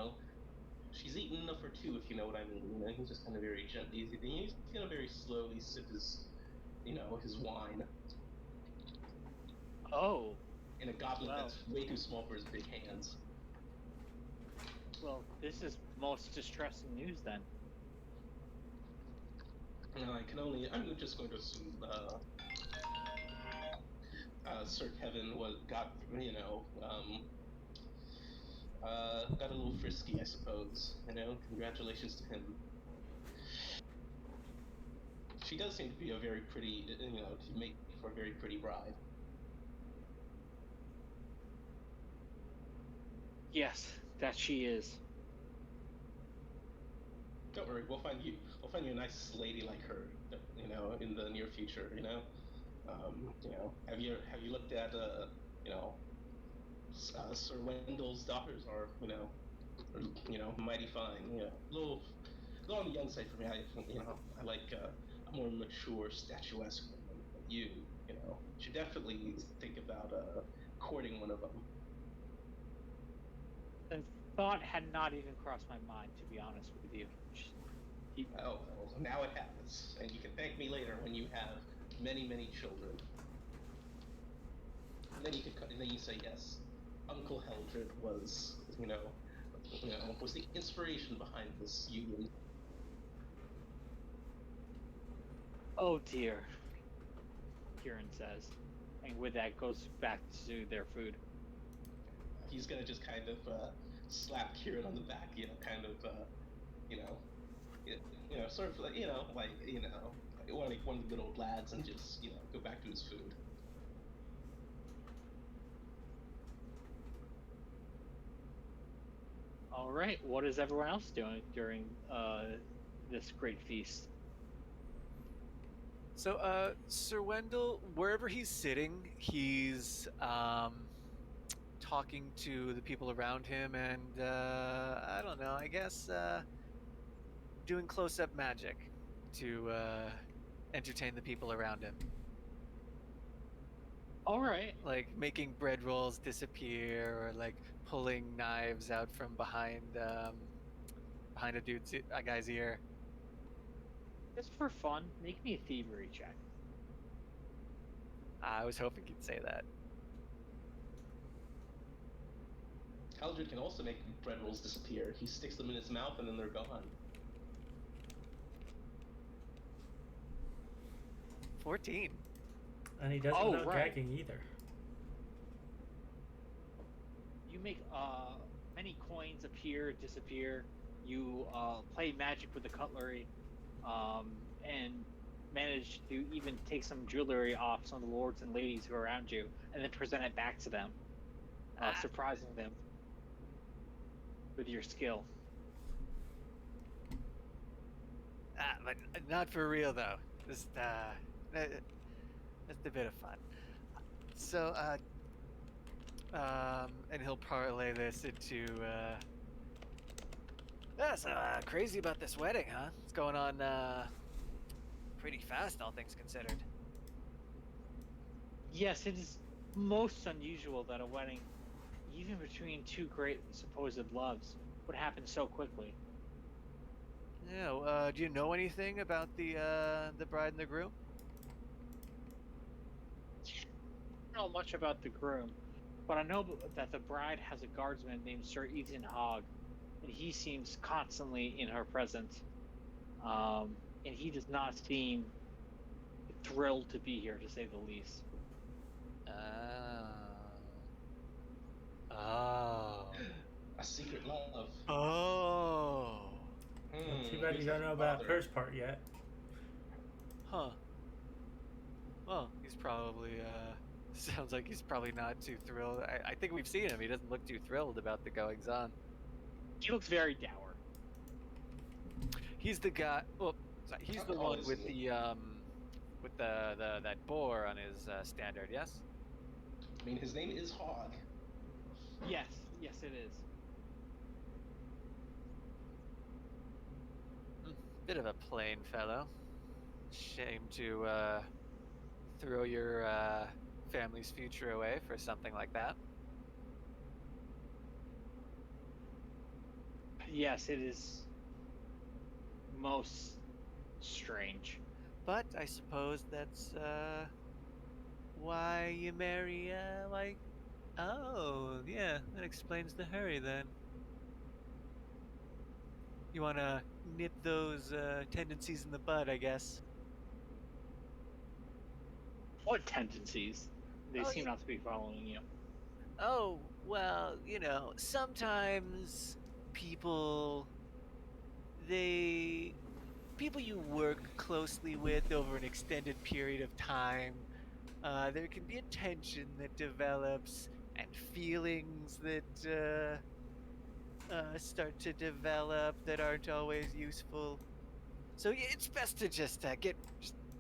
she's eaten enough for two, if you know what I mean. He's just kind of very gently, he's gonna very slowly sip his his wine. Oh. In a goblet that's way too small for his big hands. Well, this is most distressing news then. I'm just going to assume Sir Kevin got a little frisky, I suppose. Congratulations to him. She does seem to be a very pretty, to make for a very pretty bride. Yes, that she is. Don't worry, we'll find you a nice lady like her, in the near future. Have you looked at Sir Wendell's daughters are mighty fine. A little on the young side for me. I like a more mature, statuesque woman. But you should definitely think about courting one of them. The thought had not even crossed my mind, to be honest with you. Oh, well, now it happens, and you can thank me later when you have many, many children. And then you say, yes, Uncle Heldred was, was the inspiration behind this union. Oh dear, Kieran says, and with that goes back to their food. He's gonna just kind of slap Kieran on the back, sort of like, one of the good old lads, and just, go back to his food. All right, what is everyone else doing during this great feast? So, Sir Wendell, wherever he's sitting, he's talking to the people around him, and I don't know, I guess doing close-up magic to entertain the people around him. All right. Like making bread rolls disappear, or like pulling knives out from behind a guy's ear. Just for fun, make me a thievery check. I was hoping you'd say that. Heldred can also make bread rolls disappear. He sticks them in his mouth and then they're gone. 14. And he doesn't without gagging either. You make many coins appear, disappear. You play magic with the cutlery, and manage to even take some jewelry off some of the lords and ladies who are around you, and then present it back to them, surprising them with your skill. But not for real though. Just a bit of fun. So, And he'll parlay this into, that's crazy about this wedding, huh? It's going on, pretty fast, all things considered. Yes, it is most unusual that a wedding, even between two great supposed loves, would happen so quickly. Yeah, do you know anything about the bride and the groom? I don't know much about the groom, but I know that the bride has a guardsman named Sir Ethan Hogg, and he seems constantly in her presence. And he does not seem thrilled to be here, to say the least. Oh. A secret love. Oh. Too bad you don't know about first part yet. Huh. Well, he's probably, sounds like he's probably not too thrilled. I think we've seen him. He doesn't look too thrilled about the goings on. He looks very dour. He's the guy. Well, sorry, he's the one with the with the that boar on his standard. Yes. I mean, his name is Hogg. Yes, yes, it is. Bit of a plain fellow. Shame to throw your family's future away for something like that. Yes, it is most strange. But I suppose that's why you marry like. Oh, yeah, that explains the hurry then. You want to nip those tendencies in the bud, I guess. What tendencies? They Oh, seem not to be following you. Oh, well, sometimes people people you work closely with over an extended period of time, there can be a tension that develops and feelings that start to develop that aren't always useful. So yeah, it's best to just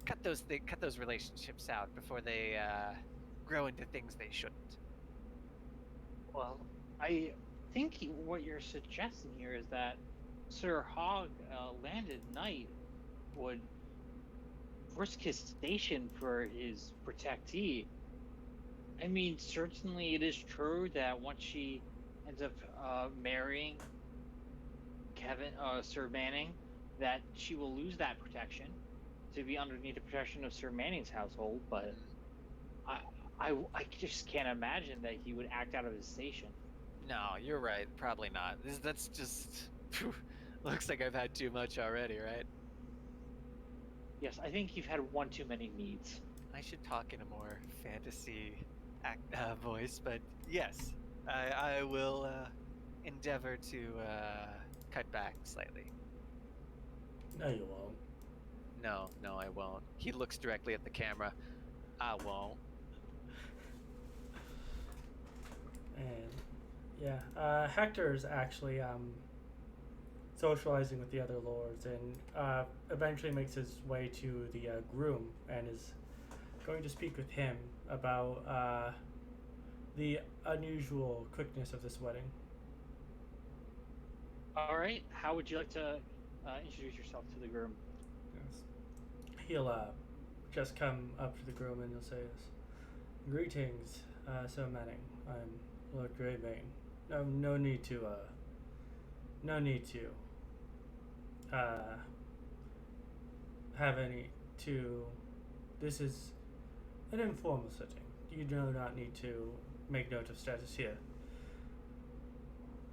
cut those relationships out before they grow into things they shouldn't. Well, I think what you're suggesting here is that Sir Hogg, landed knight, would risk his station for his protectee. I mean, certainly it is true that once she ends up marrying Sir Manning, that she will lose that protection to be underneath the protection of Sir Manning's household. But I just can't imagine that he would act out of his station. No, you're right. Probably not. That's just looks like I've had too much already, right? Yes, I think you've had one too many meads. I should talk in a more fantasy voice, but yes, I will endeavor to cut back slightly. No, you won't. No, I won't. He looks directly at the camera. I won't. And yeah, Hector's actually socializing with the other lords, and eventually makes his way to the groom and is going to speak with him about the unusual quickness of this wedding. All right, how would you like to introduce yourself to the groom? Yes. He'll just come up to the groom and he'll say this. Greetings, Sir Manning. I'm Lord Greymane. No need to have any to. This is an informal setting. You do not need to make note of status here.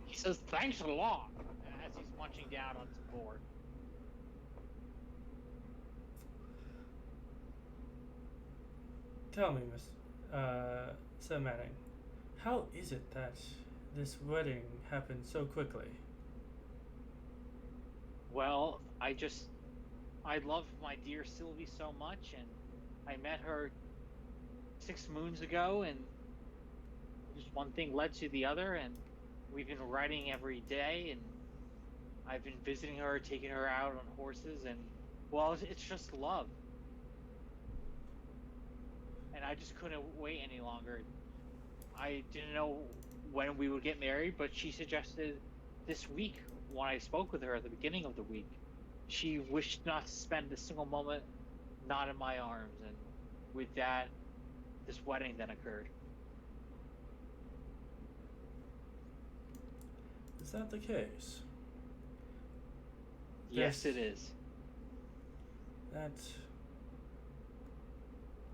He says, "Thanks a lot," as he's munching down on some board. Tell me, Sir Manning, how is it that this wedding happened so quickly? Well, I love my dear Sylvie so much, and I met her 6 moons ago, and just one thing led to the other, and we've been riding every day, and I've been visiting her, taking her out on horses, and well, it's just love. And I just couldn't wait any longer. I didn't know when we would get married, but she suggested this week when I spoke with her at the beginning of the week. She wished not to spend a single moment not in my arms, and with that, this wedding then occurred. Is that the case? Yes, it is. That.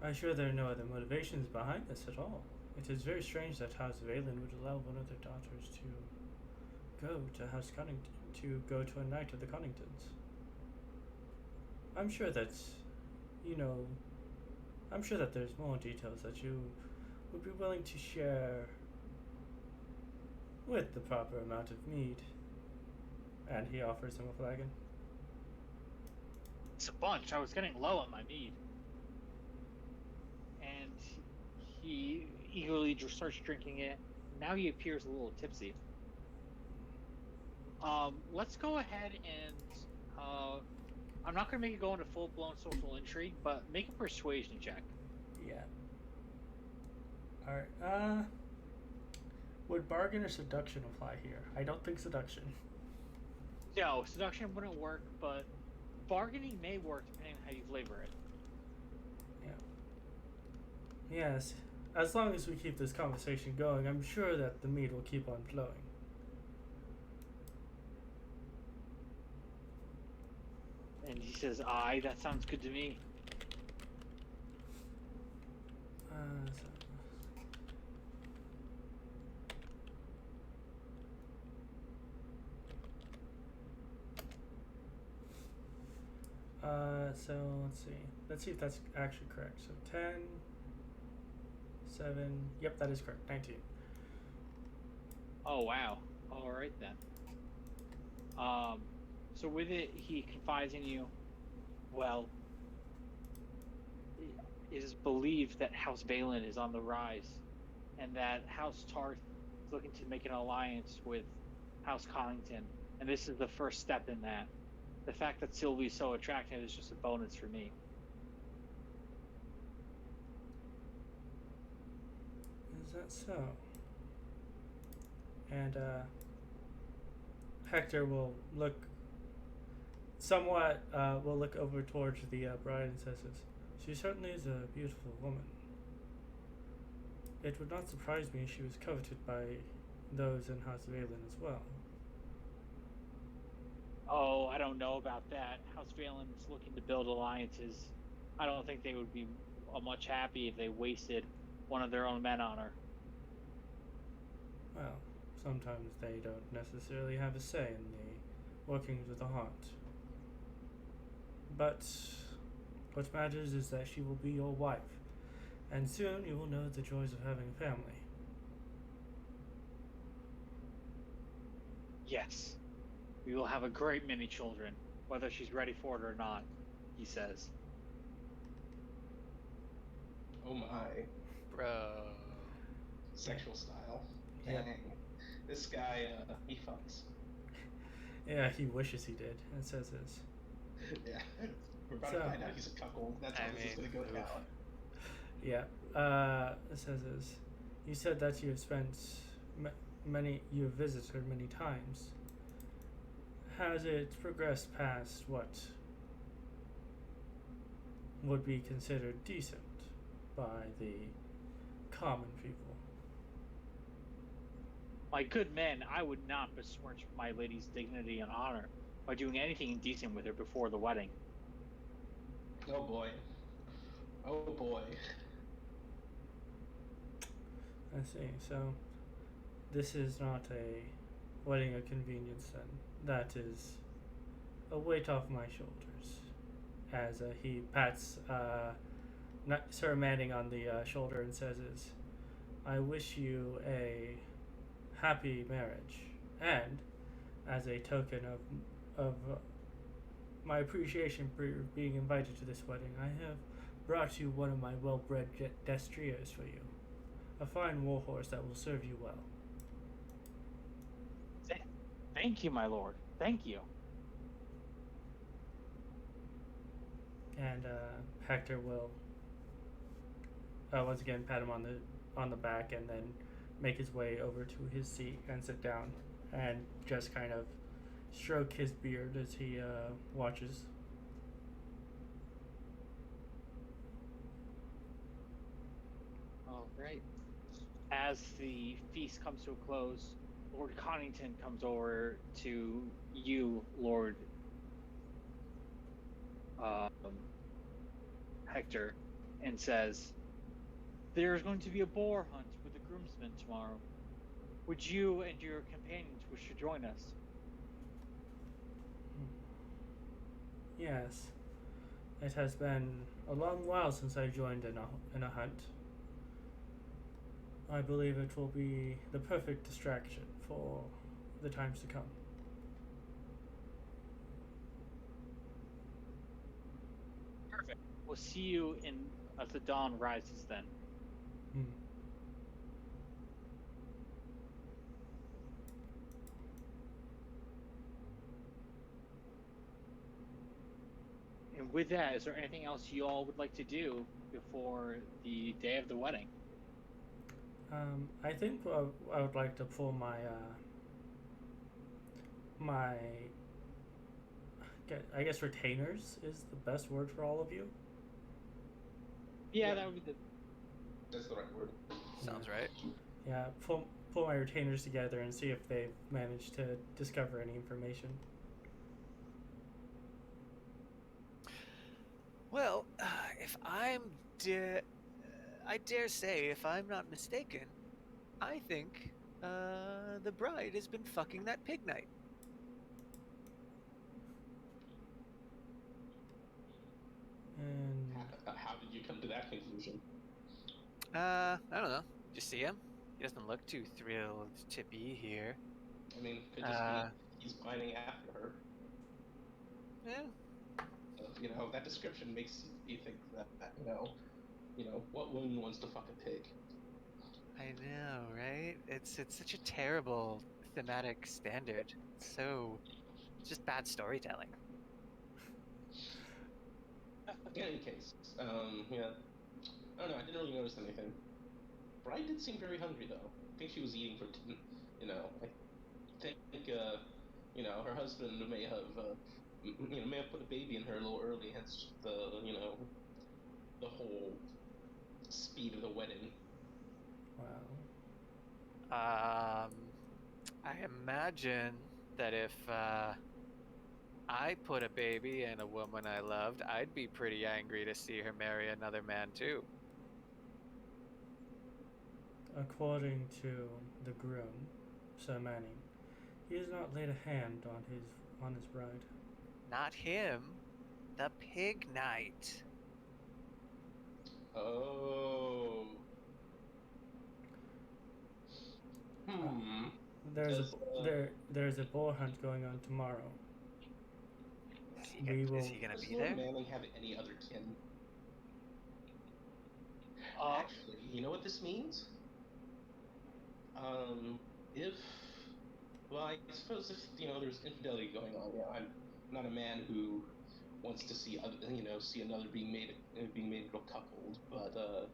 I'm sure there are no other motivations behind this at all. It is very strange that House Valen would allow one of their daughters to go to House Cunnington, to go to a night of the Cunningtons. I'm sure that, I'm sure that there's more details that you would be willing to share with the proper amount of mead. And he offers him a flagon. It's a bunch. I was getting low on my mead. And he eagerly starts drinking it. Now he appears a little tipsy. Let's go ahead and I'm not gonna make it go into full-blown social intrigue, but make a persuasion check. Yeah. Alright, would bargain or seduction apply here? I don't think seduction. No, seduction wouldn't work, but bargaining may work depending on how you flavor it. Yeah. Yes. As long as we keep this conversation going, I'm sure that the mead will keep on flowing. And he says, aye, that sounds good to me. So let's see. Let's see if that's actually correct. So 10, 7, yep, that is correct. 19. Oh, wow. All right, then. So with it, he confides in you, well, it is believed that House Valen is on the rise, and that House Tarth is looking to make an alliance with House Collington, and this is the first step in that. The fact that Sylvie's so attractive is just a bonus for me. Is that so? And Hector will look will look over towards the bride and says this. She certainly is a beautiful woman. It would not surprise me if she was coveted by those in House Valen as well. Oh, I don't know about that. House Valen is looking to build alliances. I don't think they would be much happy if they wasted one of their own men on her. Well, sometimes they don't necessarily have a say in the workings of the heart. But what matters is that she will be your wife, and soon you will know the joys of having a family. Yes. We will have a great many children, whether she's ready for it or not, he says. Oh my. Bro. Sexual style. Yeah. Dang. This guy, he fucks. Yeah, he wishes he did, and says this. Yeah. We're about to find out he's a cuckold. That's how this is going to go down. Yeah. It says this. You said that you have spent you have visited her many times. Has it progressed past what would be considered decent by the common people? My good men, I would not besmirch my lady's dignity and honor by doing anything indecent with her before the wedding. Oh boy. Oh boy. I see. So, this is not a wedding of convenience then. That is a weight off my shoulders. As he pats Sir Manning on the shoulder and says, I wish you a happy marriage. And as a token of my appreciation for being invited to this wedding, I have brought you one of my well-bred destriers for you. A fine warhorse that will serve you well. Thank you, my lord. Thank you. And Hector will once again pat him on the back and then make his way over to his seat and sit down and just kind of stroke his beard as he watches. All right. As the feast comes to a close, Lord Connington comes over to you, Lord Hector, and says, "There's going to be a boar hunt with the groomsmen tomorrow. Would you and your companions wish to join us?" Yes, it has been a long while since I joined in a hunt. I believe it will be the perfect distraction for the times to come. Perfect. We'll see you as the dawn rises then. Hmm. And with that, is there anything else you all would like to do before the day of the wedding? I think I would like to pull my I guess retainers is the best word for all of you. Yeah, that would be That's the right word. Sounds right. Yeah, pull my retainers together and see if they've managed to discover any information. Well, if I dare say, if I'm not mistaken, I think the bride has been fucking that pig knight. And How did you come to that conclusion? I don't know. Did you see him? He doesn't look too thrilled to be here. I mean, could just be he's pining after her. Yeah. You know, that description makes you think that you know, what woman wants to fuck a pig? I know, right? It's such a terrible thematic standard. It's just bad storytelling. In any case, yeah. I don't know, I didn't really notice anything. Bride did seem very hungry, though. I think she was eating for, you know, I think, you know, her husband may have put a baby in her a little early, hence the whole speed of the wedding. wow. I imagine that if I put a baby in a woman I loved, I'd be pretty angry to see her marry another man too. According to the groom, Sir Manning, he has not laid a hand on his bride. Not him, the pig knight. Oh. There's Does, there's a boar hunt going on tomorrow. Is he We will. gonna does be Lord there? Manning have any other kin? Actually, you know what this means? If Well, I suppose if there's infidelity going on, I'm not a man who wants to see see another being made real coupled, but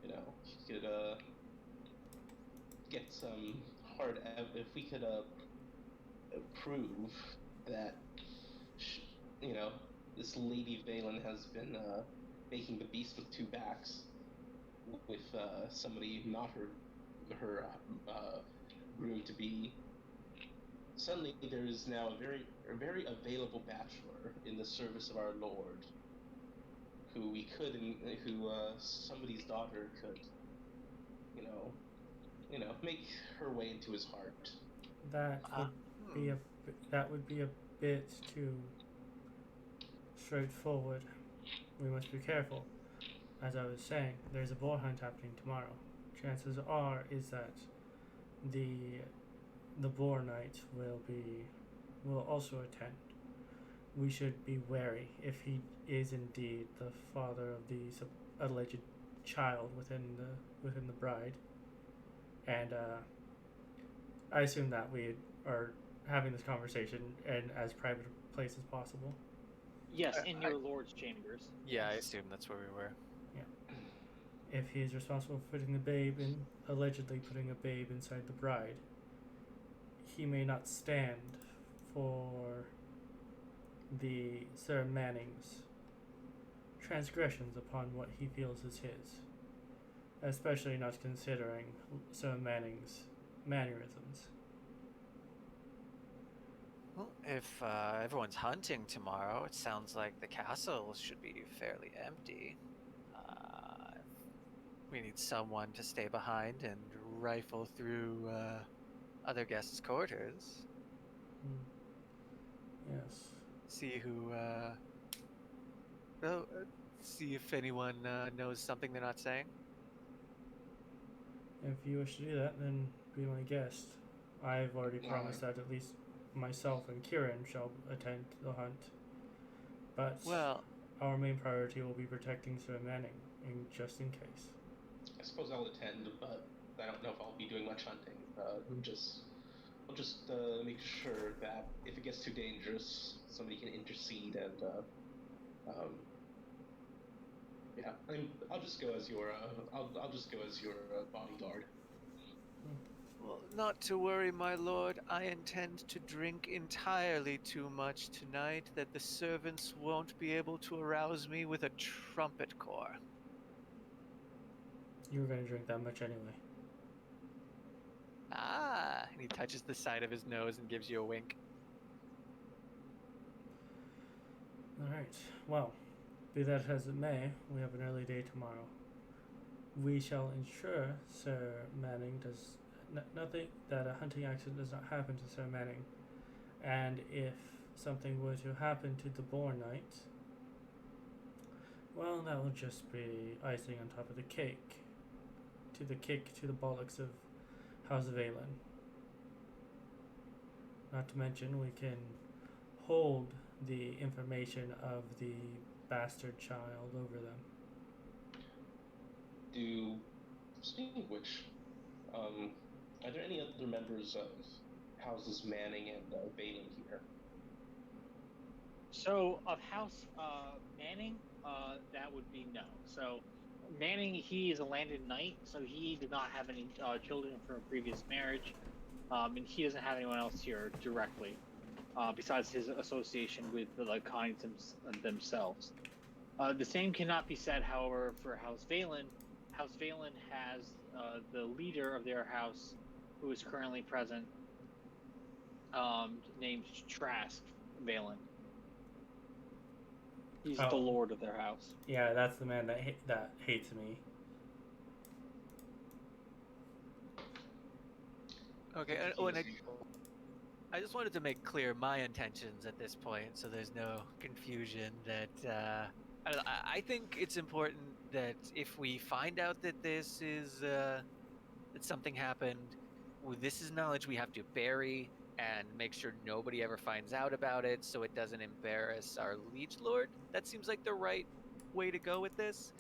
he could get some if we could prove that this Lady Valen has been making the beast with two backs with somebody not her groom to be. Suddenly, there is now a very available bachelor in the service of our Lord, who somebody's daughter could, make her way into his heart. That would be a bit too straightforward. We must be careful. As I was saying, there's a boar hunt happening tomorrow. Chances are is that the boar knight will also attend. We should be wary if he is indeed the father of the alleged child within the bride. And I assume that we are having this conversation in as private a place as possible. Yes, in your lord's chambers. Yeah, I assume that's where we were. if he's responsible for putting the babe in, allegedly putting a babe inside the bride, he may not stand for the Sir Manning's transgressions upon what he feels is his, especially not considering Sir Manning's mannerisms. Well, if everyone's hunting tomorrow, it sounds like the castle should be fairly empty. We need someone to stay behind and rifle through other guests' quarters. Yes. See who. See if anyone knows something they're not saying. If you wish to do that, then be my guest. I've already promised that at least myself and Kieran shall attend the hunt. But Well, our main priority will be protecting Sir Manning, just in case. I suppose I'll attend, but I don't know if I'll be doing much hunting. I'll just make sure that if it gets too dangerous, somebody can intercede and yeah. I mean, I'll just go as your bodyguard. well, not to worry, my lord. I intend to drink entirely too much tonight that the servants won't be able to arouse me with a trumpet corps. You were going to drink that much anyway. Ah, and he touches the side of his nose and gives you a wink. Alright, well, be that as it may, we have an early day tomorrow. We shall ensure Sir Manning does nothing, that a hunting accident does not happen to Sir Manning. And if something were to happen to the Boar Knight, well, that will just be icing on top of the cake. To the kick to the bollocks of House Valen. Not to mention, we can hold the information of the bastard child over them. Speaking of which, are there any other members of Houses Manning and Valen here? So of House Manning, that would be no. So Manning, he is a landed knight, so he did not have any children from a previous marriage, and he doesn't have anyone else here directly, besides his association with the Lycanians themselves. The same cannot be said, however, for House Valen. House Valen has the leader of their house, who is currently present, named Trask Valen. He's the lord of their house. Yeah, that's the man that that hates me. Okay, I just wanted to make clear my intentions at this point, so there's no confusion. That I think it's important that if we find out that this is that something happened, this is knowledge we have to bury and make sure nobody ever finds out about it, so it doesn't embarrass our liege lord. That seems like the right way to go with this.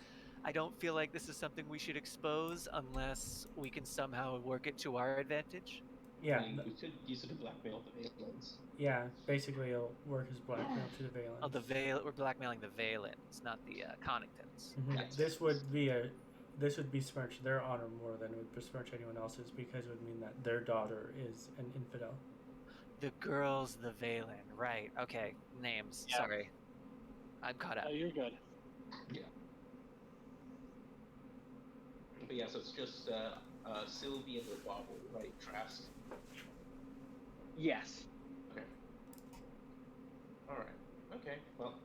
I don't feel like this is something we should expose unless we can somehow work it to our advantage. Yeah. I mean, we could use it to blackmail the Valens. Yeah, basically it'll work as blackmail to the Valens. Oh, we're blackmailing the Valens, not the Conningtons. Mm-hmm. Yes. This would besmirch their honor more than it would besmirch anyone else's, because it would mean that their daughter is an infidel. The girl's the Valen, right? Okay, names. Yeah. Sorry, I'm caught up. Oh, you're good. Yeah. But yeah, so it's just Sylvie and her daughter, right? Trask. Yes. Okay. All right. Okay. Well.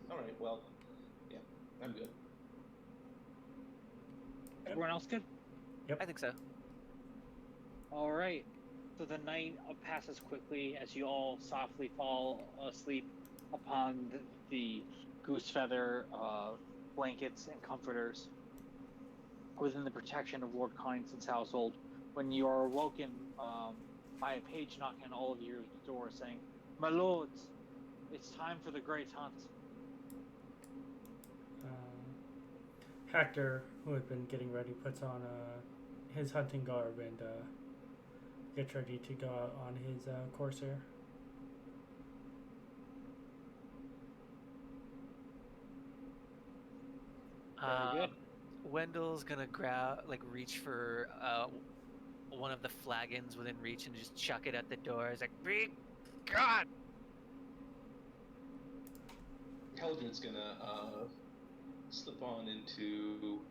All right. Well. Yeah, I'm good. Everyone else good? I think so. All right. So the night passes quickly as you all softly fall asleep upon the goose feather blankets and comforters within the protection of Lord Conningson's household, when you are awoken by a page knocking on all of your doors saying, "My lords, it's time for the great hunt." Hector, who had been getting ready, puts on his hunting garb and gets ready to go out on his corsair. Very good. Wendell's gonna reach for one of the flagons within reach and just chuck it at the door. He's like, "Be God!" Heldred's gonna slip on into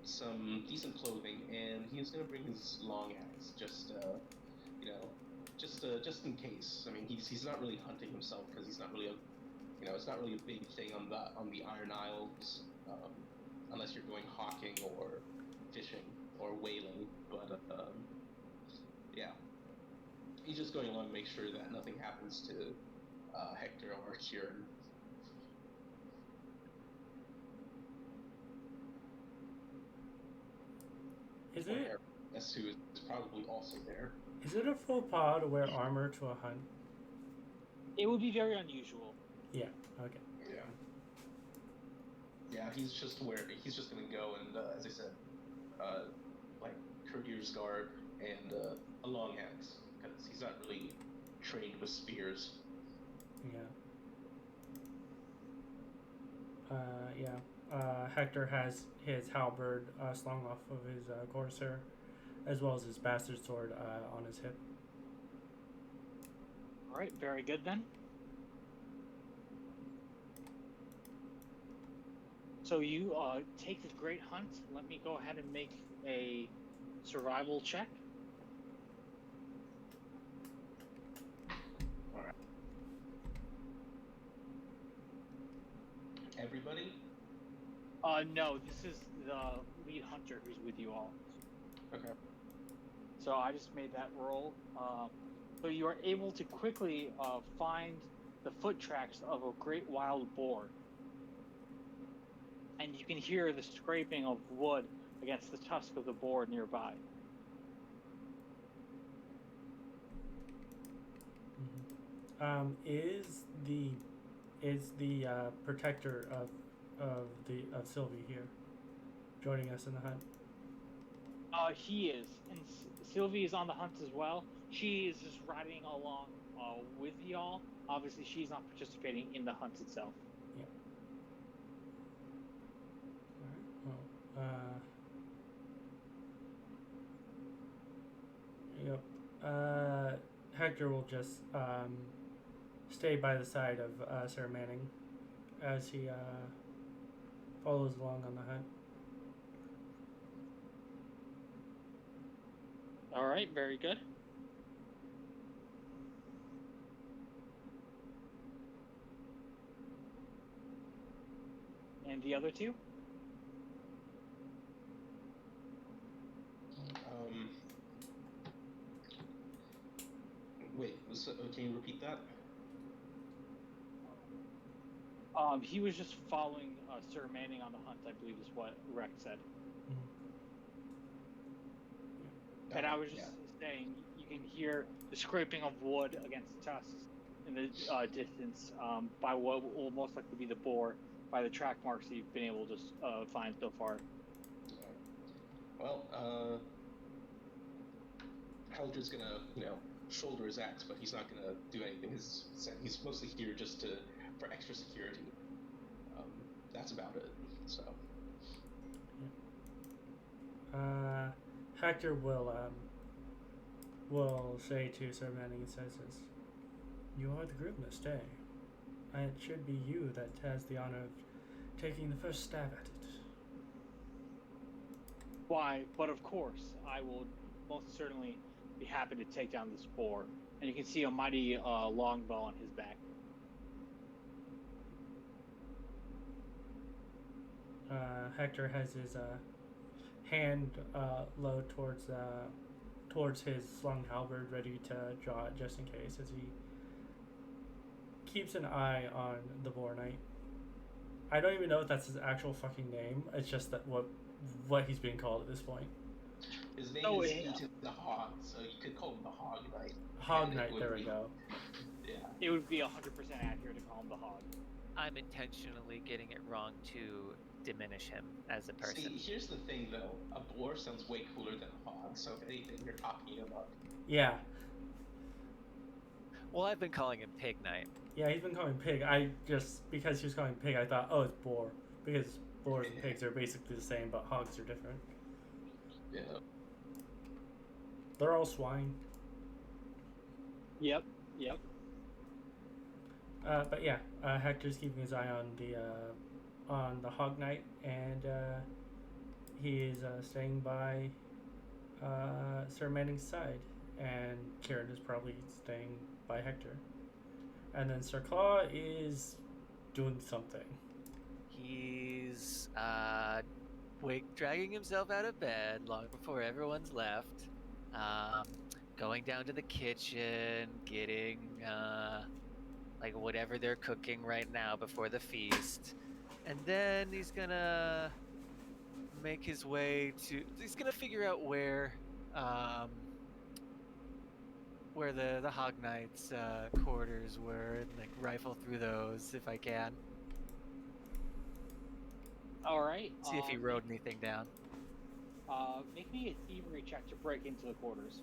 some decent clothing, and he's gonna bring his long axe, just just in case. I mean, he's not really hunting himself because he's not really it's not really a big thing on the Iron Isles, unless you're going hawking or fishing or whaling. But yeah, he's just going along to make sure that nothing happens to Hector or Kieran. Is it? Yes, who is probably also there. Is it a faux pas to wear armor to a hunt? It would be very unusual. Yeah. Okay. Yeah. Yeah, he's just gonna go and, as I said, like courtier's garb and a long axe, because he's not really trained with spears. Yeah. Hector has his halberd slung off of his courser, as well as his bastard sword on his hip. All right, very good then. So you take this great hunt. Let me go ahead and make a survival check. All right. Everybody? No, this is the lead hunter who's with you all. Okay. So I just made that roll. So you are able to quickly find the foot tracks of a great wild boar. And you can hear the scraping of wood against the tusk of the boar nearby. Mm-hmm. Is the protector of Sylvie here, joining us in the hunt? He is, and Sylvie is on the hunt as well. She is just riding along with y'all. Obviously, she's not participating in the hunt itself. Yeah. All right. Yep. Hector will just stay by the side of Sir Manning as he follows along on the hunt. All right, very good. And the other two? Wait, can you repeat that? He was just following Sir Manning on the hunt, I believe is what Rex said. Mm-hmm. And I was just saying, you can hear the scraping of wood against the tusks in the distance by what will most likely be the boar, by the track marks that you've been able to find so far. Well, Heldred's gonna, shoulder his axe, but he's not gonna do anything. He's mostly here just for extra security. That's about it. So. Hector will say to Sir Manning, he says, "You are the groom this day, and it should be you that has the honor of taking the first stab at it." Why, but of course, I will most certainly be happy to take down this boar. And you can see a mighty longbow on his back. Hector has his hand low towards his slung halberd, ready to draw it just in case, as he keeps an eye on the Boar Knight. I don't even know if that's his actual fucking name. It's just that what he's being called at this point. His name is Eaton the Hog, so you could call him the Hog Knight. Hog Knight, there we go. Yeah. It would be 100% accurate to call him the Hog. I'm intentionally getting it wrong to diminish him as a person. See, here's the thing though, a boar sounds way cooler than a hog, so if anything, you're talking him up. Yeah. Well, I've been calling him Pig Knight. Yeah, he's been calling Pig. I just, because he was calling Pig, I thought, oh, it's Boar. Because boars and pigs are basically the same, but hogs are different. Yeah. They're all swine. Yep. But yeah, Hector's keeping his eye on the Hog Knight, and he is staying by Sir Manning's side, and Kieran is probably staying by Hector, and then Sir Claw is doing something. He's dragging himself out of bed long before everyone's left. Going down to the kitchen, getting like whatever they're cooking right now before the feast, and then he's gonna make his way to. He's gonna figure out where the Hog Knight's quarters were, and like rifle through those if I can. All right. See if he wrote anything down. Make me a thievery check to break into the quarters.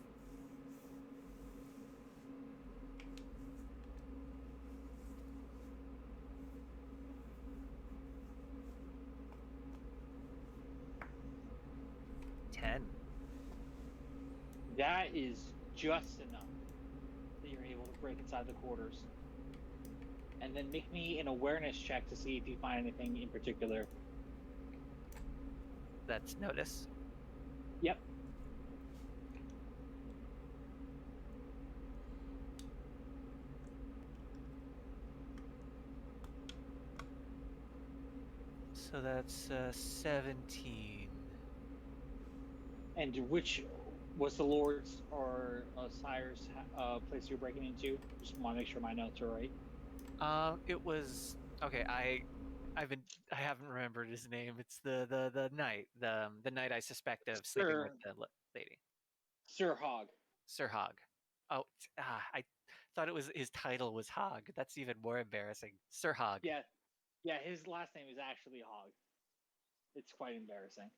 That is just enough that you're able to break inside the quarters. And then make me an awareness check to see if you find anything in particular. That's notice. Yep. So that's 17. And which was the Lord's or Sire's place you're breaking into? Just want to make sure my notes are right. It was okay. I haven't remembered his name. It's the knight, the knight I suspect of sleeping with the lady. Sir Hog. Sir Hog. Oh, I thought it was his title was Hog. That's even more embarrassing. Sir Hog. Yeah. His last name is actually Hog. It's quite embarrassing.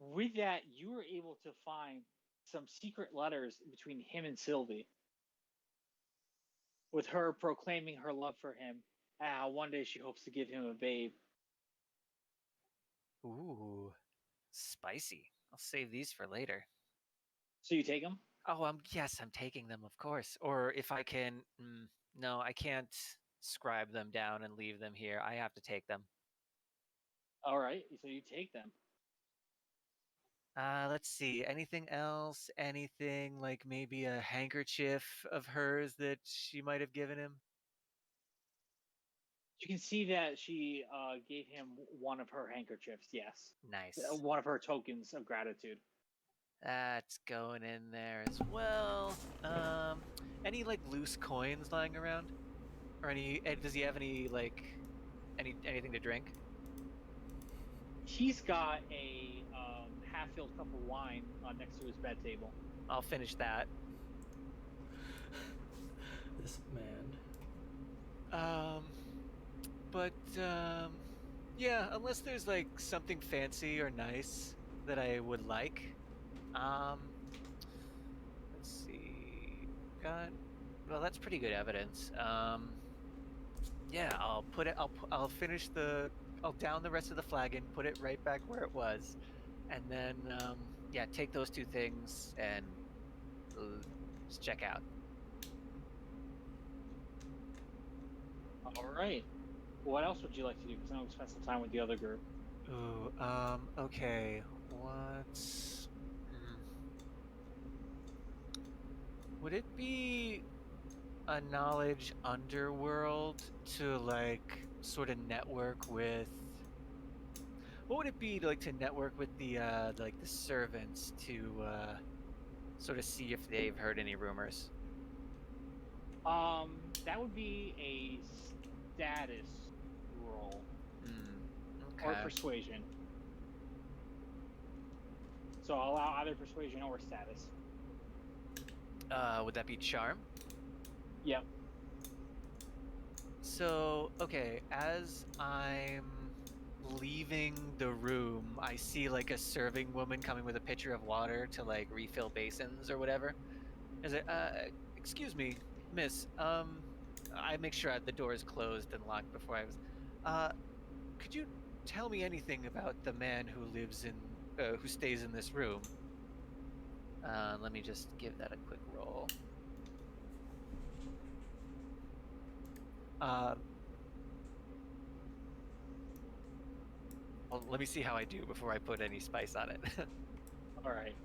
With that, you were able to find some secret letters between him and Sylvie, with her proclaiming her love for him, and how one day she hopes to give him a babe. Ooh, spicy. I'll save these for later. So you take them? Oh, yes, I'm taking them, of course. Or if I can, no, I can't scribe them down and leave them here. I have to take them. All right, so you take them. Let's see. Anything else? Anything like maybe a handkerchief of hers that she might have given him? You can see that she gave him one of her handkerchiefs, yes. Nice. One of her tokens of gratitude. That's going in there as well. Any like loose coins lying around? Or does he have any like anything to drink? He's got a half-filled cup of wine next to his bed table. I'll finish that. This man. Yeah, unless there's like something fancy or nice that I would like. Let's see. Well, that's pretty good evidence. Yeah, I'll finish I'll down the rest of the flagon, put it right back where it was, and then yeah, take those two things and just check out. All right. What else would you like to do? Because I know we spent some time with the other group. Ooh, okay. Would it be a knowledge underworld to like sort of network with? What would it be to network with the like the servants to sort of see if they've heard any rumors? That would be a status roll. Okay. Or persuasion. So I'll allow either persuasion or status. Would that be charm? Yep. So, okay, as I'm leaving the room, I see like a serving woman coming with a pitcher of water to like refill basins or whatever. Is it, excuse me, miss, I make sure the door is closed and locked before I was, could you tell me anything about the man who lives in, who stays in this room? Let me just give that a quick roll. Well, let me see how I do before I put any spice on it. All right.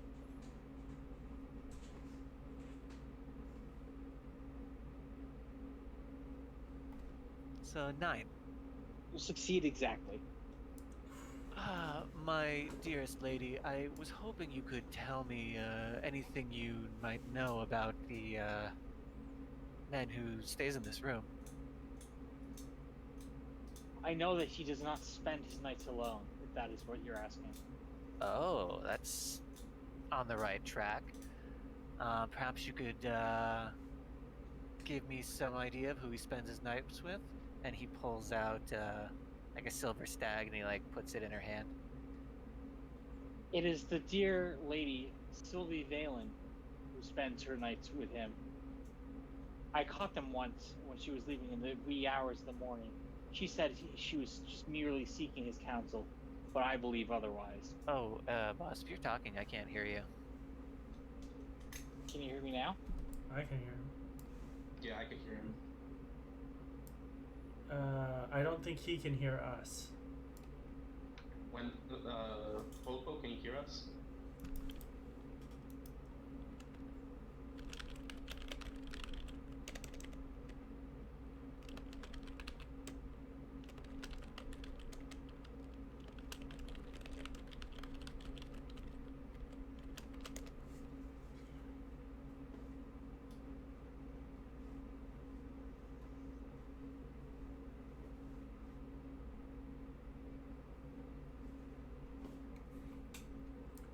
So 9. You succeed exactly. My dearest lady, I was hoping you could tell me anything you might know about the man who stays in this room. I know that he does not spend his nights alone, if that is what you're asking. Oh, that's on the right track. Perhaps you could give me some idea of who he spends his nights with? And he pulls out like a silver stag and he like puts it in her hand. It is the dear lady, Sylvie Valen, who spends her nights with him. I caught them once when she was leaving in the wee hours of the morning. She said she was just merely seeking his counsel, but I believe otherwise. Oh, boss, if you're talking, I can't hear you. Can you hear me now? I can hear him. Yeah, I can hear him. I don't think he can hear us. When Popo, can you hear us?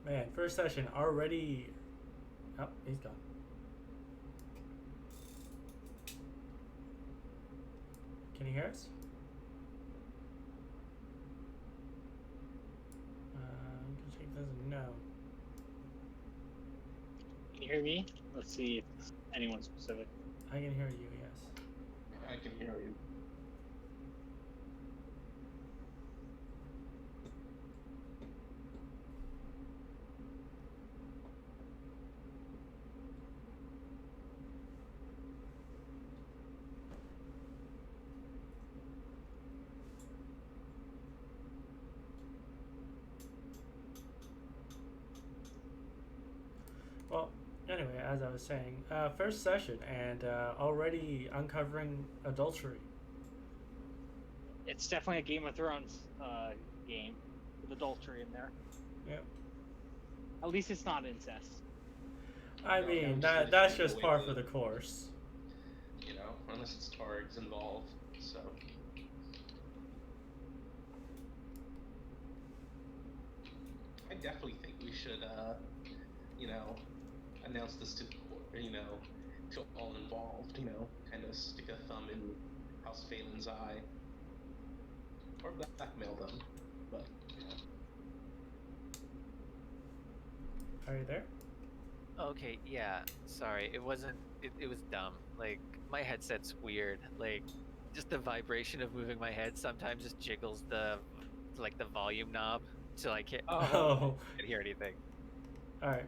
Man, first session already. Oh, he's gone. Can you hear us? I'm gonna take this as no. Can you hear me? Let's see if it's anyone specific. I can hear you, yes. I can hear you. Well, anyway, as I was saying, first session and already uncovering adultery. It's definitely a Game of Thrones game with adultery in there. Yep. At least it's not incest. I No, mean, I'm that's just just the par way for the course. You know, unless it's Targs involved. So I definitely think we should, you know, announce this to, to all involved. You know, kind of stick a thumb in House Phelan's eye, or blackmail them. But you know. Are you there? Okay, yeah. Sorry, it wasn't. It was dumb. Like my headset's weird. Like just the vibration of moving my head sometimes just jiggles the volume knob till I can't, Oh. can't hear anything. All right.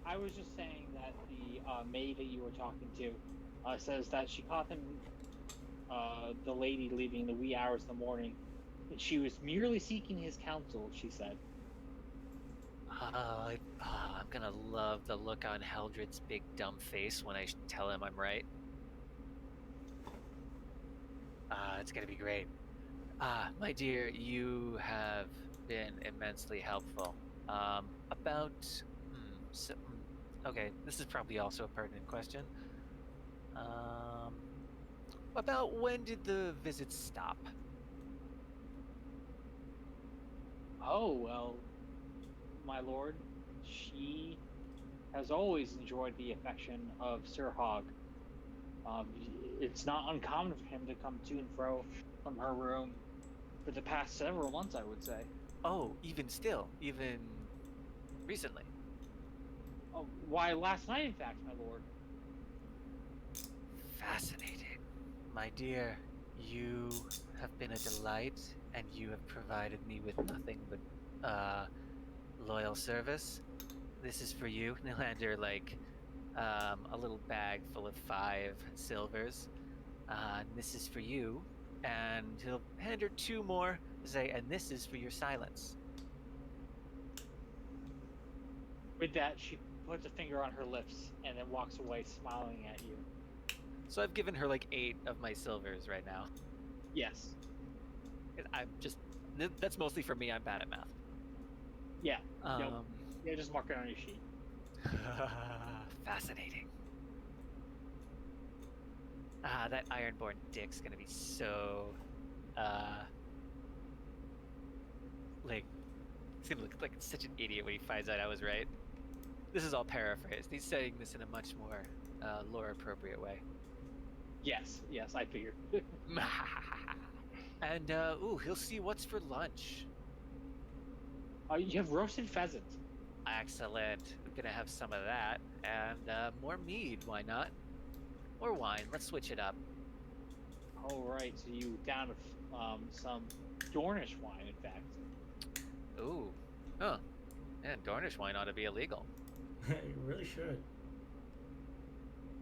I was just saying that the maid that you were talking to says that she caught them, the lady leaving in the wee hours of the morning. And she was merely seeking his counsel, she said. I'm gonna love the look on Heldred's big dumb face when I tell him I'm right. It's gonna be great. My dear, you have been immensely helpful. Okay, this is probably also a pertinent question. About when did the visits stop? Oh, well, my lord, she has always enjoyed the affection of Sir Hogg. It's not uncommon for him to come to and fro from her room for the past several months, I would say. Oh, even still, even recently. Oh, why, last night, in fact, my lord. Fascinating. My dear, you have been a delight, and you have provided me with nothing but loyal service. This is for you. And he'll hand her like a little bag full of 5 silvers. And this is for you. And he'll hand her 2 more to say, and this is for your silence. With that, she puts a finger on her lips and then walks away, smiling at you. So I've given her like 8 of my silvers right now. Yes. I'm just, that's mostly for me. I'm bad at math. Yeah. Yeah, just mark it on your sheet. Fascinating. That Ironborn dick's gonna be so, like, he's gonna look like such an idiot when he finds out I was right. This is all paraphrased. He's saying this in a much more lore-appropriate way. Yes, I figured. And, he'll see what's for lunch. You have roasted pheasant. Excellent. I'm gonna have some of that. And more mead, why not? Or wine, let's switch it up. All right, so you down some Dornish wine, in fact. Ooh. Huh. Man, Dornish wine ought to be illegal. You really should.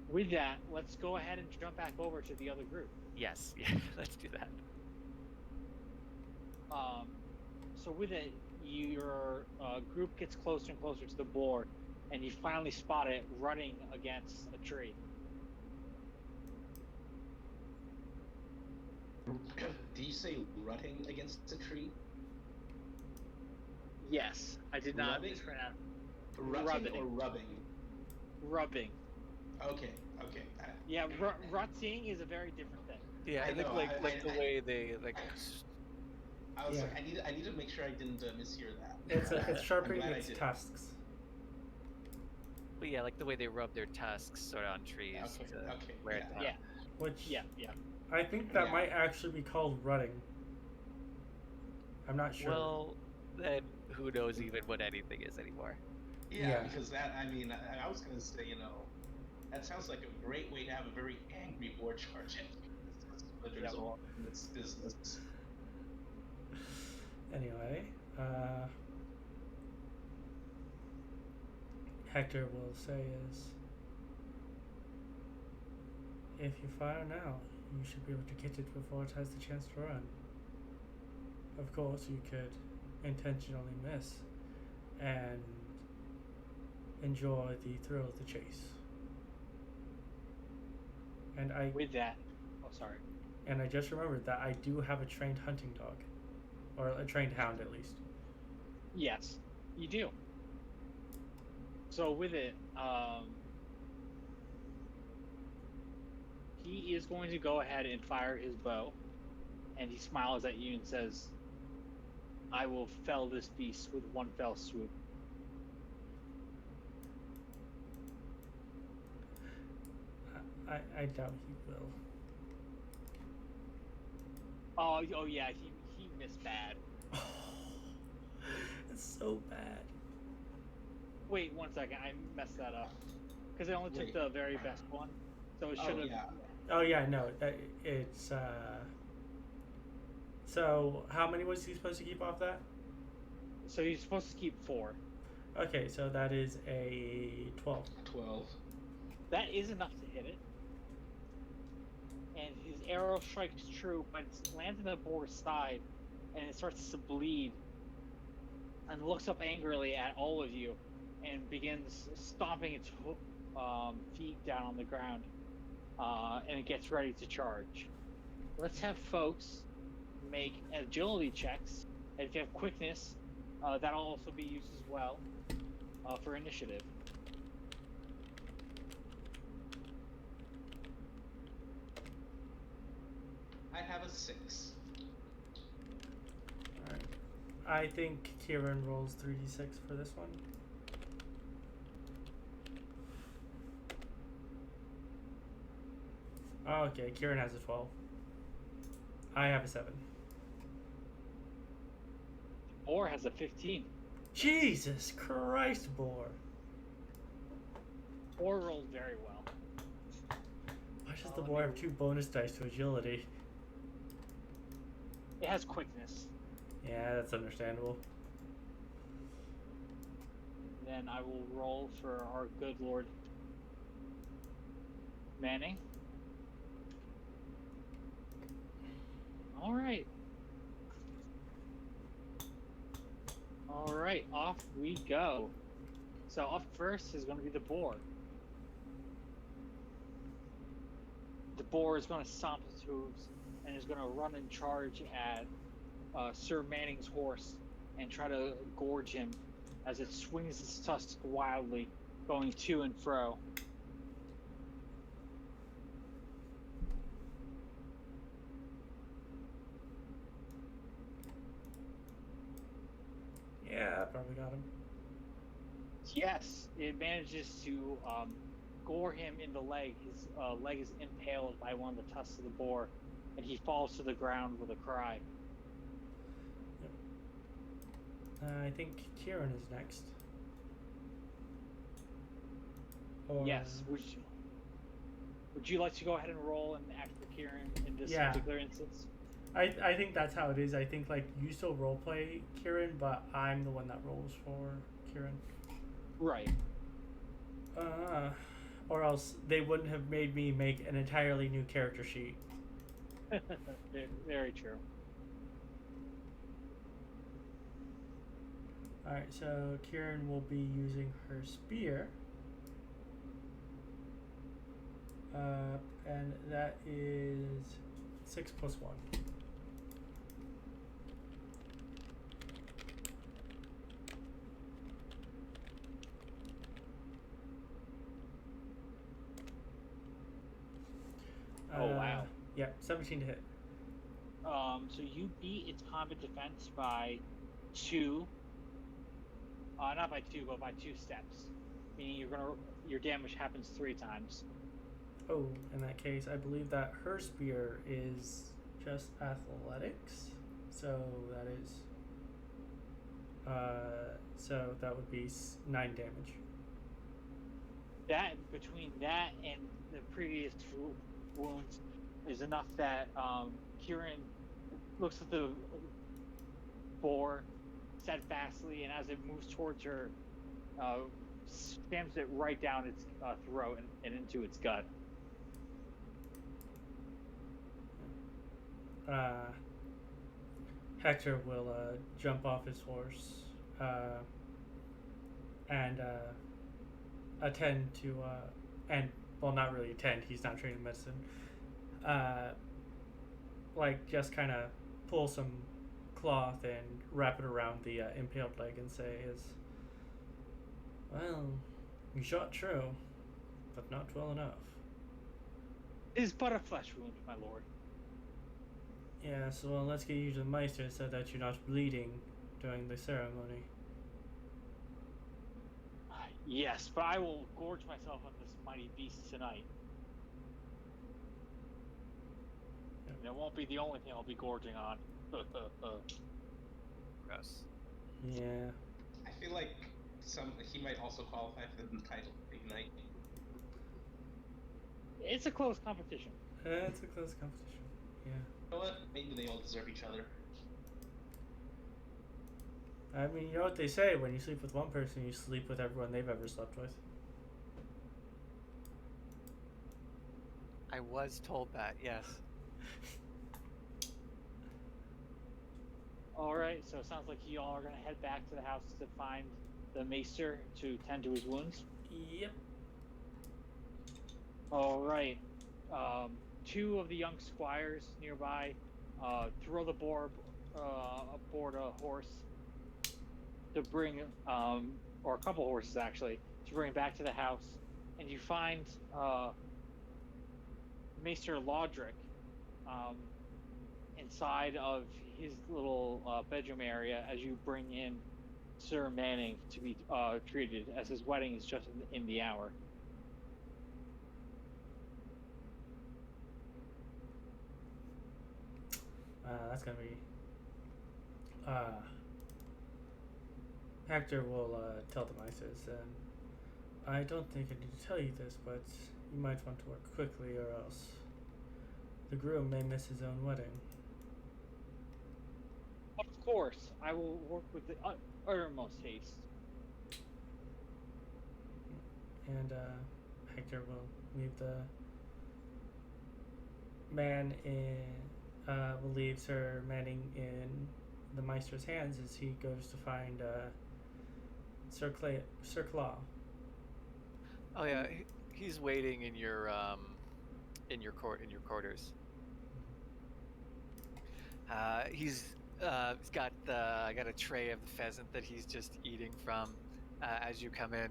With that, let's go ahead and jump back over to the other group. Yes, yeah, let's do that. So with it, your group gets closer and closer to the boar, and you finally spot it running against a tree. Did you say rutting against a tree? Yes, I did not Rubbing? mispronounce. Rutting or rubbing? Rubbing. Okay. Yeah, rutting is a very different thing. Yeah, I think know, the way they like. I was Yeah. like, I need to make sure I didn't mishear that. It's sharpening I'm glad I its did. tusks. But yeah, like the way they rub their tusks sort of on trees to Okay, wear it down. Yeah, Which yeah. I think that Yeah. might actually be called rutting. I'm not sure. Well, then who knows even what anything is anymore? Yeah, because that, I mean, I was going to say, that sounds like a great way to have a very angry board charge in Yep. all in its business. Anyway, Hector will say is, if you fire now, you should be able to get it before it has the chance to run. Of course, you could intentionally miss and enjoy the thrill of the chase. And With that, sorry. And I just remembered that I do have a trained hunting dog, or a trained hound at least. Yes, you do. So with it, he is going to go ahead and fire his bow, and he smiles at you and says, "I will fell this beast with one fell swoop." I doubt he will. Oh yeah, he missed bad. It's so bad. Wait 1 second, I messed that up because I only took Wait. the very best one, so it should have. Yeah. Oh yeah, no, it's So how many was he supposed to keep off that? So you're supposed to keep 4. Okay, so that is a 12. 12. That is enough to hit it. And his arrow strikes true, but it lands in the boar's side, and it starts to bleed. And looks up angrily at all of you, and begins stomping its feet down on the ground. And it gets ready to charge. Let's have folks make agility checks, and if you have quickness, that'll also be used as well for initiative. I have a 6. Alright. I think Kieran rolls 3d6 for this one. Oh, okay, Kieran has a 12. I have a 7. Or has a 15. Jesus Christ, Boar. Or rolled very well. Why does the boar have 2 bonus dice to agility? It has quickness. Yeah, that's understandable. Then I will roll for our good Lord Manning. All right. All right, off we go. So up first is going to be the boar. The boar is going to stomp its hooves and is going to run and charge at Sir Manning's horse and try to gorge him as it swings its tusks wildly, going to and fro. Yeah, I probably got him. Yes, it manages to gore him in the leg. His leg is impaled by one of the tusks of the boar, and he falls to the ground with a cry. I think Kieran is next. Or... Yes. Would you like to go ahead and roll and act for Kieran in this Yeah. particular instance? I think that's how it is. I think like you still roleplay Kieran, but I'm the one that rolls for Kieran. Right. Or else they wouldn't have made me make an entirely new character sheet. Very true. Alright, so Kieran will be using her spear. And that is 6 plus 1. Oh, wow. Yeah, 17 to hit. So you beat its combat defense by 2. Not by 2, but by 2 steps. Meaning your damage happens 3 times. Oh, in that case, I believe that her spear is just athletics. So that is... so that would be 9 damage. That, between that and the previous wounds, is enough that Kieran looks at the boar steadfastly, and as it moves towards her, stamps it right down its throat and into its gut. Hector will jump off his horse and attend to, and well, not really attend, he's not trained in medicine, like just kind of pull some cloth and wrap it around the impaled leg and say, well, you shot true, but not well enough. It is but a flesh wound, my lord. Yeah, so well, let's get you to the Meister so that you're not bleeding during the ceremony. Yes, but I will gorge myself on this mighty beast tonight. Yep. And it won't be the only thing I'll be gorging on. Gross. Yeah. I feel like he might also qualify for the title Ignite. It's a close competition. It's a close competition. Yeah. You know what? Maybe they all deserve each other. I mean, you know what they say, when you sleep with one person, you sleep with everyone they've ever slept with. I was told that, yes. Alright, so it sounds like you all are going to head back to the house to find the maester to tend to his wounds. Yep. Alright. 2 of the young squires nearby throw the boar aboard a horse to bring, or a couple horses actually, to bring back to the house. And you find Maester Lodric inside of his little bedroom area as you bring in Sir Manning to be treated, as his wedding is just in the hour. That's gonna be... Hector will tell the Mises, and I don't think I need to tell you this, but you might want to work quickly or else the groom may miss his own wedding. course, I will work with the uttermost haste. And Hector will leave the man in. Will leave Sir Manning in the Meister's hands as he goes to find Sir Klawe. Oh yeah, he's waiting in your quarters. He's got a tray of the pheasant that he's just eating from as you come in.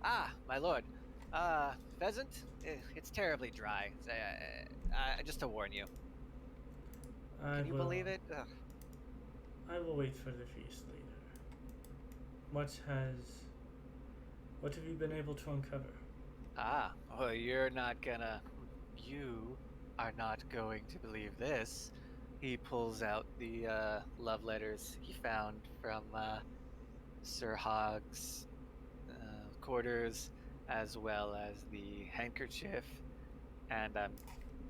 Ah, my lord. Pheasant? It's terribly dry. Just to warn you. Can you believe it? Ugh. I will wait for the feast later. What have you been able to uncover? Well, you are not going to believe this. He pulls out the love letters he found from Sir Hogg's quarters, as well as the handkerchief. And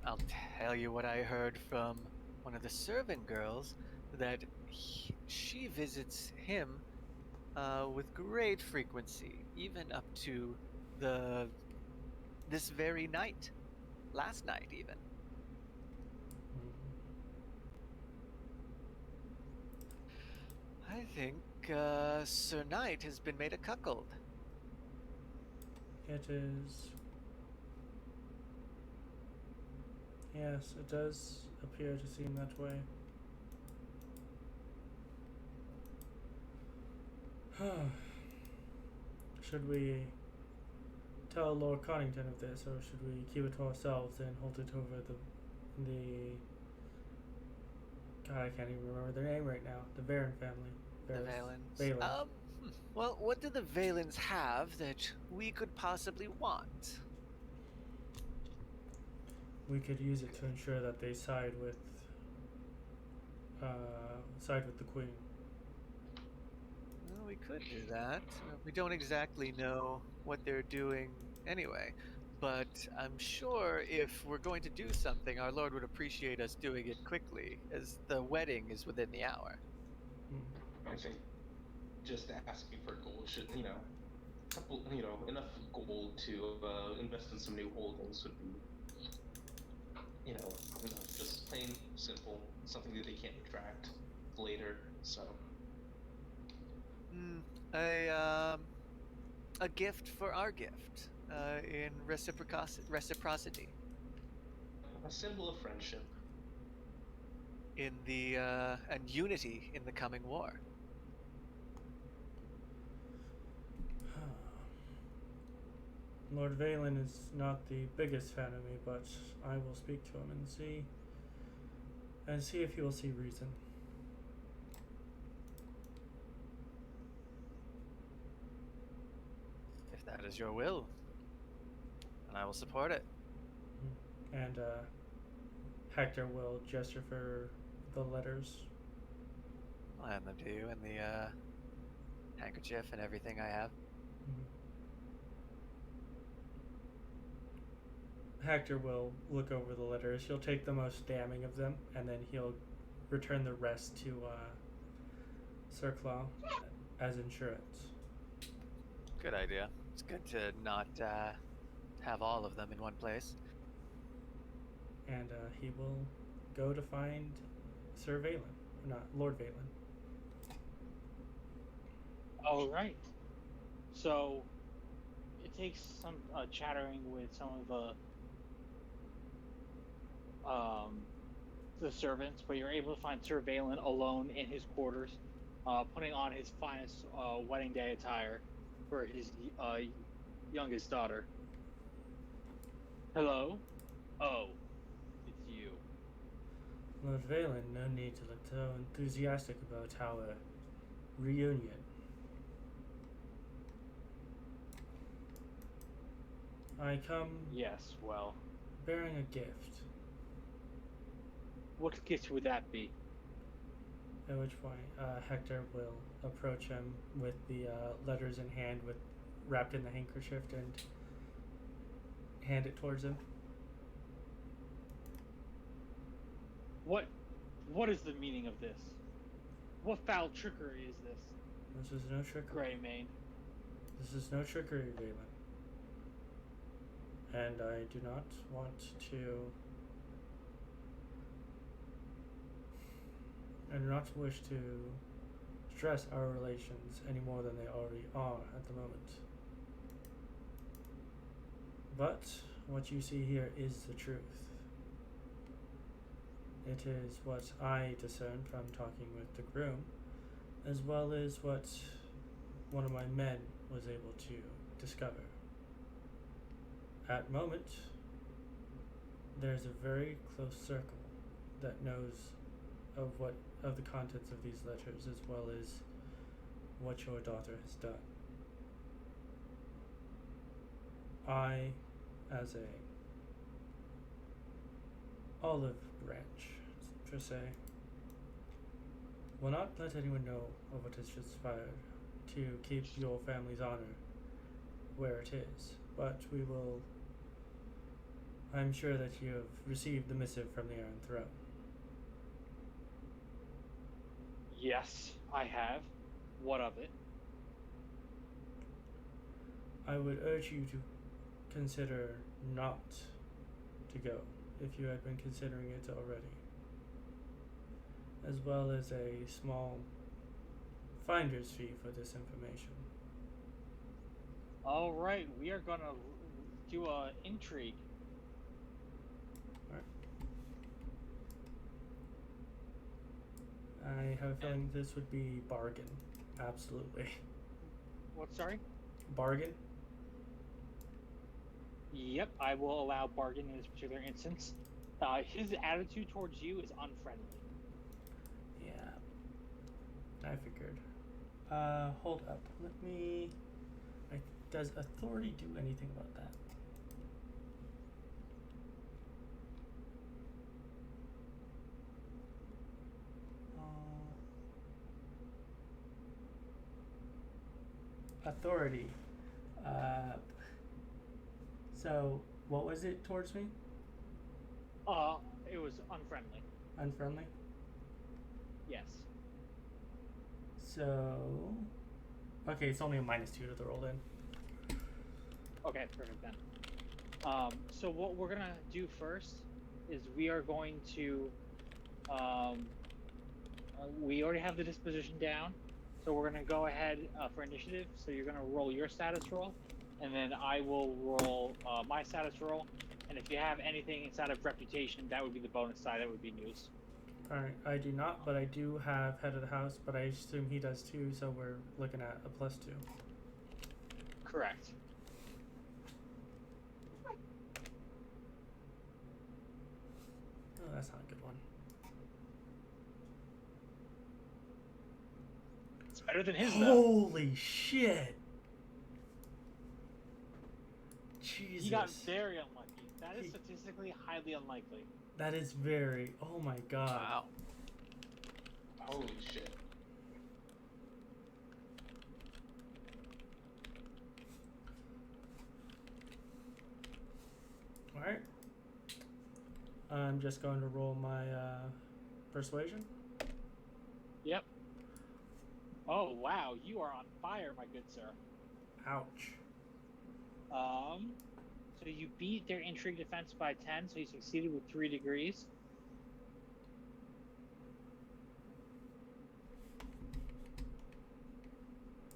I'll tell you what I heard from one of the servant girls, that she visits him with great frequency, even up to this very night, last night even. I think Sir Knight has been made a cuckold. It is. Yes, it does appear to seem that way. Should we tell Lord Connington of this, or should we keep it to ourselves and hold it over the God, I can't even remember their name right now. The Varen family. The Valens. Valen. Well, what do the Valens have that we could possibly want? We could use it to ensure that they side with the Queen. Well, we could do that. We don't exactly know what they're doing anyway. But I'm sure if we're going to do something, our Lord would appreciate us doing it quickly, as the wedding is within the hour. I think just asking for gold should, enough gold to invest in some new holdings would be, just plain simple, something that they can't retract later. So. A gift for our gift. In reciprocity. A symbol of friendship. In the and unity in the coming war. Lord Valen is not the biggest fan of me, but I will speak to him and see if he will see reason. If that is your will, and I will support it. And Hector will gesture for the letters. I'll hand them to you, and the handkerchief and everything I have. Hector will look over the letters. He'll take the most damning of them, and then he'll return the rest to Sir Klawe as insurance. Good idea. It's good to not have all of them in one place. And he will go to find Sir Valen, not Lord Valen. All right. So it takes some chattering with some of the servants, but you're able to find Sir Valen alone in his quarters, putting on his finest wedding day attire for his youngest daughter. Hello? Oh, it's you. Lord Valen, no need to look so enthusiastic about our reunion. I come Yes, well, bearing a gift. what gift would that be? At which point, Hector will approach him with the letters in hand, wrapped in the handkerchief, and hand it towards him. What is the meaning of this? What foul trickery is this, This is no trickery. Greymane? This is no trickery, Galen. And I do not want to. I do not wish to stress our relations any more than they already are at the moment. But what you see here is the truth. It is what I discerned from talking with the groom, as well as what one of my men was able to discover. At moment, there's a very close circle that knows of the contents of these letters, as well as what your daughter has done. I, as a olive branch, per se, will not let anyone know of what has transpired to keep your family's honor where it is, but we will. I'm sure that you have received the missive from the Iron Throne. Yes, I have. What of it? I would urge you to consider not to go if you had been considering it already, as well as a small finder's fee for this information. All right, we are gonna do a intrigue. I have a feeling this would be bargain. Absolutely. What? Sorry. Bargain? Yep, I will allow bargain in this particular instance. His attitude towards you is unfriendly. Yeah. I figured. Hold up. Let me. Does authority do anything about that? Authority. So, what was it towards me? It was unfriendly. Unfriendly? Yes. So. Okay, it's only a -2 to the roll then. Okay, perfect then. So what we're gonna do first is we are going to. We already have the disposition down, so we're gonna go ahead for initiative. So you're gonna roll your status roll, and then I will roll my status roll. And if you have anything inside of reputation, that would be the bonus side. That would be news. Alright, I do not, but I do have head of the house, but I assume he does too, so we're looking at a +2. Correct. Oh, that's not a good one. It's better than his though. Holy shit! Jesus. He got very unlucky. That is statistically highly unlikely. That is very. Oh my god. Wow. Holy shit. Alright. I'm just going to roll my persuasion. Yep. Oh wow, you are on fire, my good sir. Ouch. So you beat their intrigue defense by 10, so you succeeded with 3 degrees.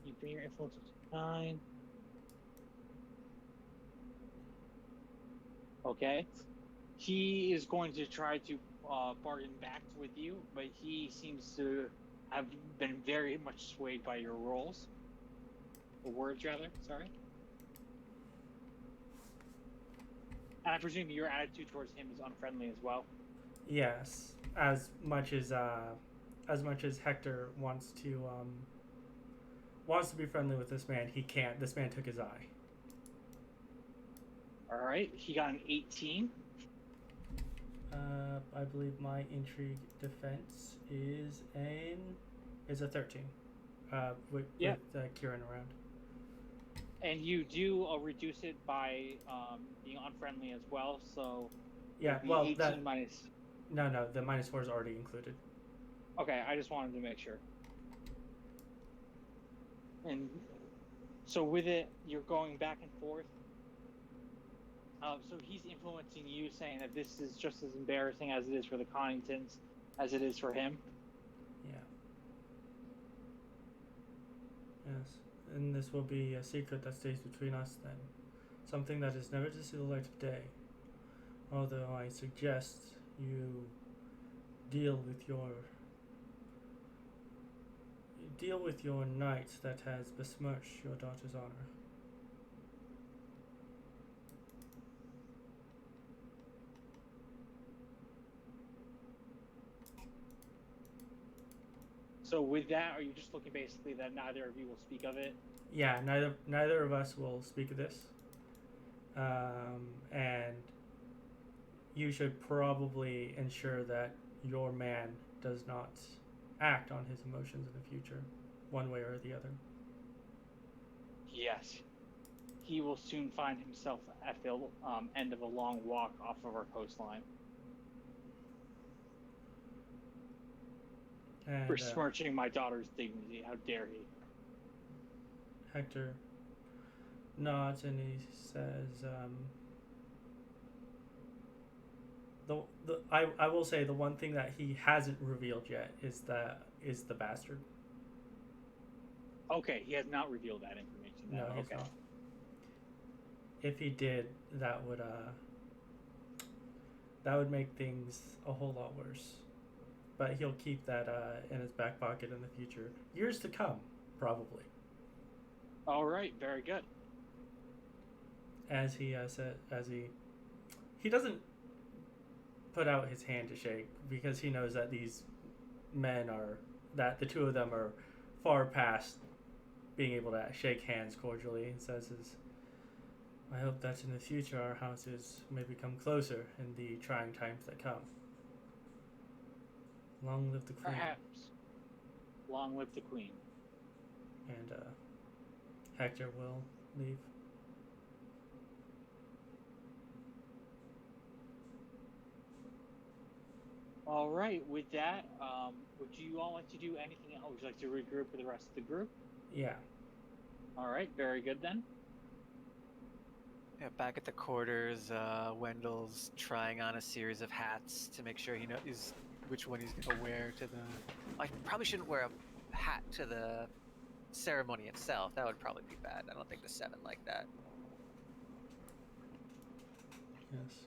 You bring your influence to 9. Okay. He is going to try to bargain back with you, but he seems to have been very much swayed by your rolls. Or words, rather. Sorry. And I presume your attitude towards him is unfriendly as well. Yes, as much as Hector wants to be friendly with this man, he can't. This man took his eye. All right, he got an 18. I believe my intrigue defense is a 13. With Kieran around. And you do reduce it by being unfriendly as well, so yeah. the Well, 18 that minus. no, the -4 is already included. Okay, I just wanted to make sure. And so with it, you're going back and forth. So he's influencing you, saying that this is just as embarrassing as it is for the Conningtons, as it is for him. Yeah. Yes. And this will be a secret that stays between us then. Something that is never to see the light of day. Although I suggest you deal with your knight that has besmirched your daughter's honor. So with that, are you just looking basically that neither of you will speak of it? Yeah, neither of us will speak of this. And you should probably ensure that your man does not act on his emotions in the future, one way or the other. Yes. He will soon find himself at the end of a long walk off of our coastline. And, besmirching my daughter's dignity. How dare he? Hector nods and he says, I will say the one thing that he hasn't revealed yet is the bastard. Okay, he has not revealed that information. No, okay. he's not. If he did, that would make things a whole lot worse. But he'll keep that in his back pocket in the future, years to come, probably. All right, very good. As he he doesn't put out his hand to shake because he knows that these men that the two of them are far past being able to shake hands cordially. And says, I hope that in the future our houses may become closer in the trying times that come. Long live the Queen. Perhaps. Long live the Queen. And Hector will leave. All right, with that, would you all like to do anything else? Would you like to regroup with the rest of the group? Yeah. All right, very good then. Yeah, back at the quarters, Wendell's trying on a series of hats to make sure he knows which one he's going to wear to the... I probably shouldn't wear a hat to the ceremony itself. That would probably be bad. I don't think the Seven like that. Yes.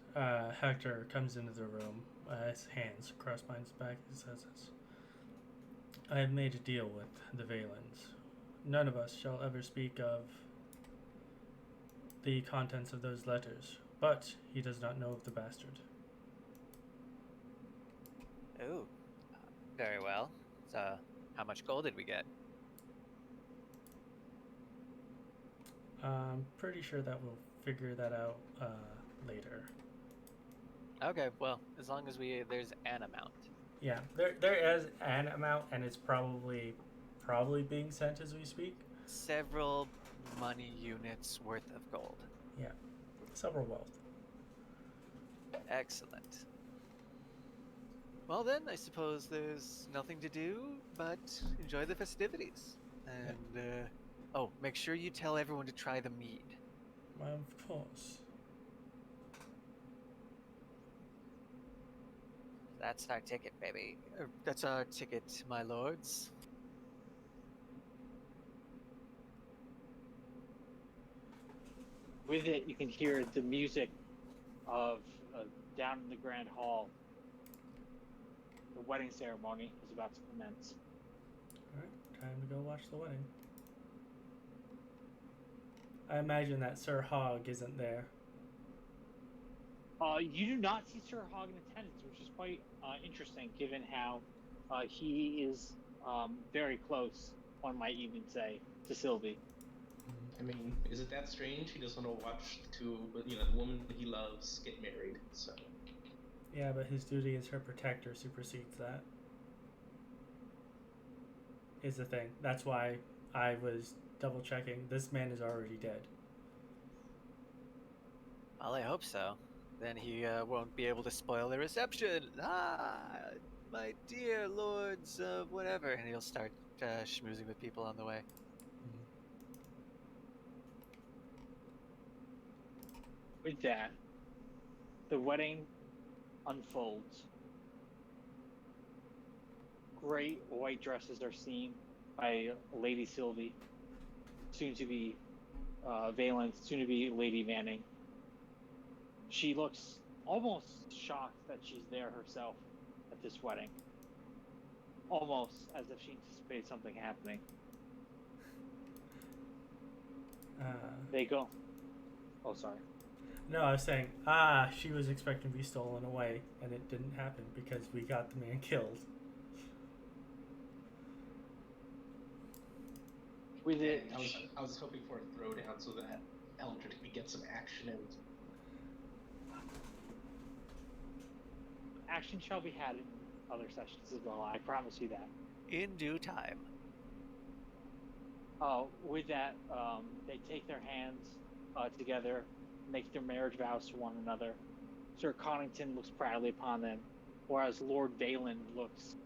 Hector comes into the room, his hands crossed behind his back. He says this. I have made a deal with the Valens. None of us shall ever speak of the contents of those letters, but he does not know of the bastard. Ooh, very well. So, how much gold did we get? I'm pretty sure that we'll figure that out later. Okay, well, as long as there's an amount. Yeah, there is an amount, and it's probably being sent as we speak. Several money units worth of gold. Yeah, several wealth. Excellent. Well then, I suppose there's nothing to do but enjoy the festivities. And, oh, make sure you tell everyone to try the mead. Of course. That's our ticket, baby. That's our ticket, my lords. With it, you can hear the music of down in the Grand Hall. The wedding ceremony is about to commence. Alright, time to go watch the wedding. I imagine that Sir Hogg isn't there. You do not see Sir Hogg in attendance, which is quite interesting, given how he is very close, one might even say, to Sylvie. I mean, is it that strange? He doesn't want to watch the woman he loves get married, so... Yeah, but his duty as her protector supersedes that. Is the thing. That's why I was double checking. This man is already dead. Well, I hope so. Then he won't be able to spoil the reception. Ah, my dear lords of whatever. And he'll start schmoozing with people on the way. With that, the wedding unfolds. Great white dresses are seen by Lady Sylvie, soon to be Valen, soon to be Lady Manning. She looks almost shocked that she's there herself at this wedding. Almost as if she anticipated something happening. They go. Oh, sorry. No, I was saying, she was expecting to be stolen away, and it didn't happen because we got the man killed. With it, I was hoping for a throwdown so that Heldred could get some action in. action shall be had in other sessions as well. I promise you that. In due time. With that, they take their hands together, make their marriage vows to one another. Sir Connington looks proudly upon them, whereas Lord Valen looks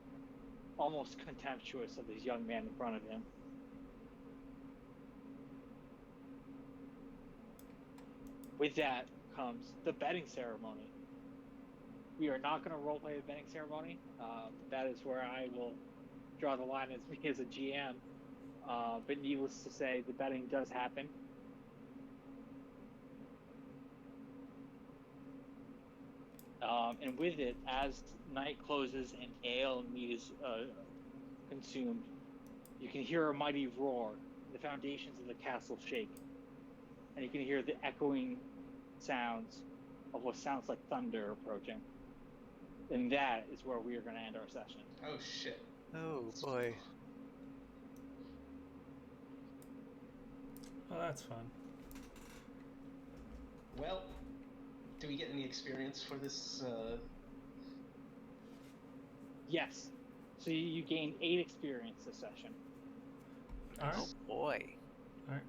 almost contemptuous of this young man in front of him. With that comes the betting ceremony. We are not going to roleplay the betting ceremony. That is where I will draw the line as me as a GM. But needless to say, the betting does happen. And with it, as night closes and ale and meat is consumed, you can hear a mighty roar. The foundations of the castle shake. And you can hear the echoing sounds of what sounds like thunder approaching. And that is where we are going to end our session. Oh, shit. Oh, boy. Oh, that's fun. Well, do we get any experience for this? Yes. So you gain 8 experience this session. All right. Oh, boy. All right.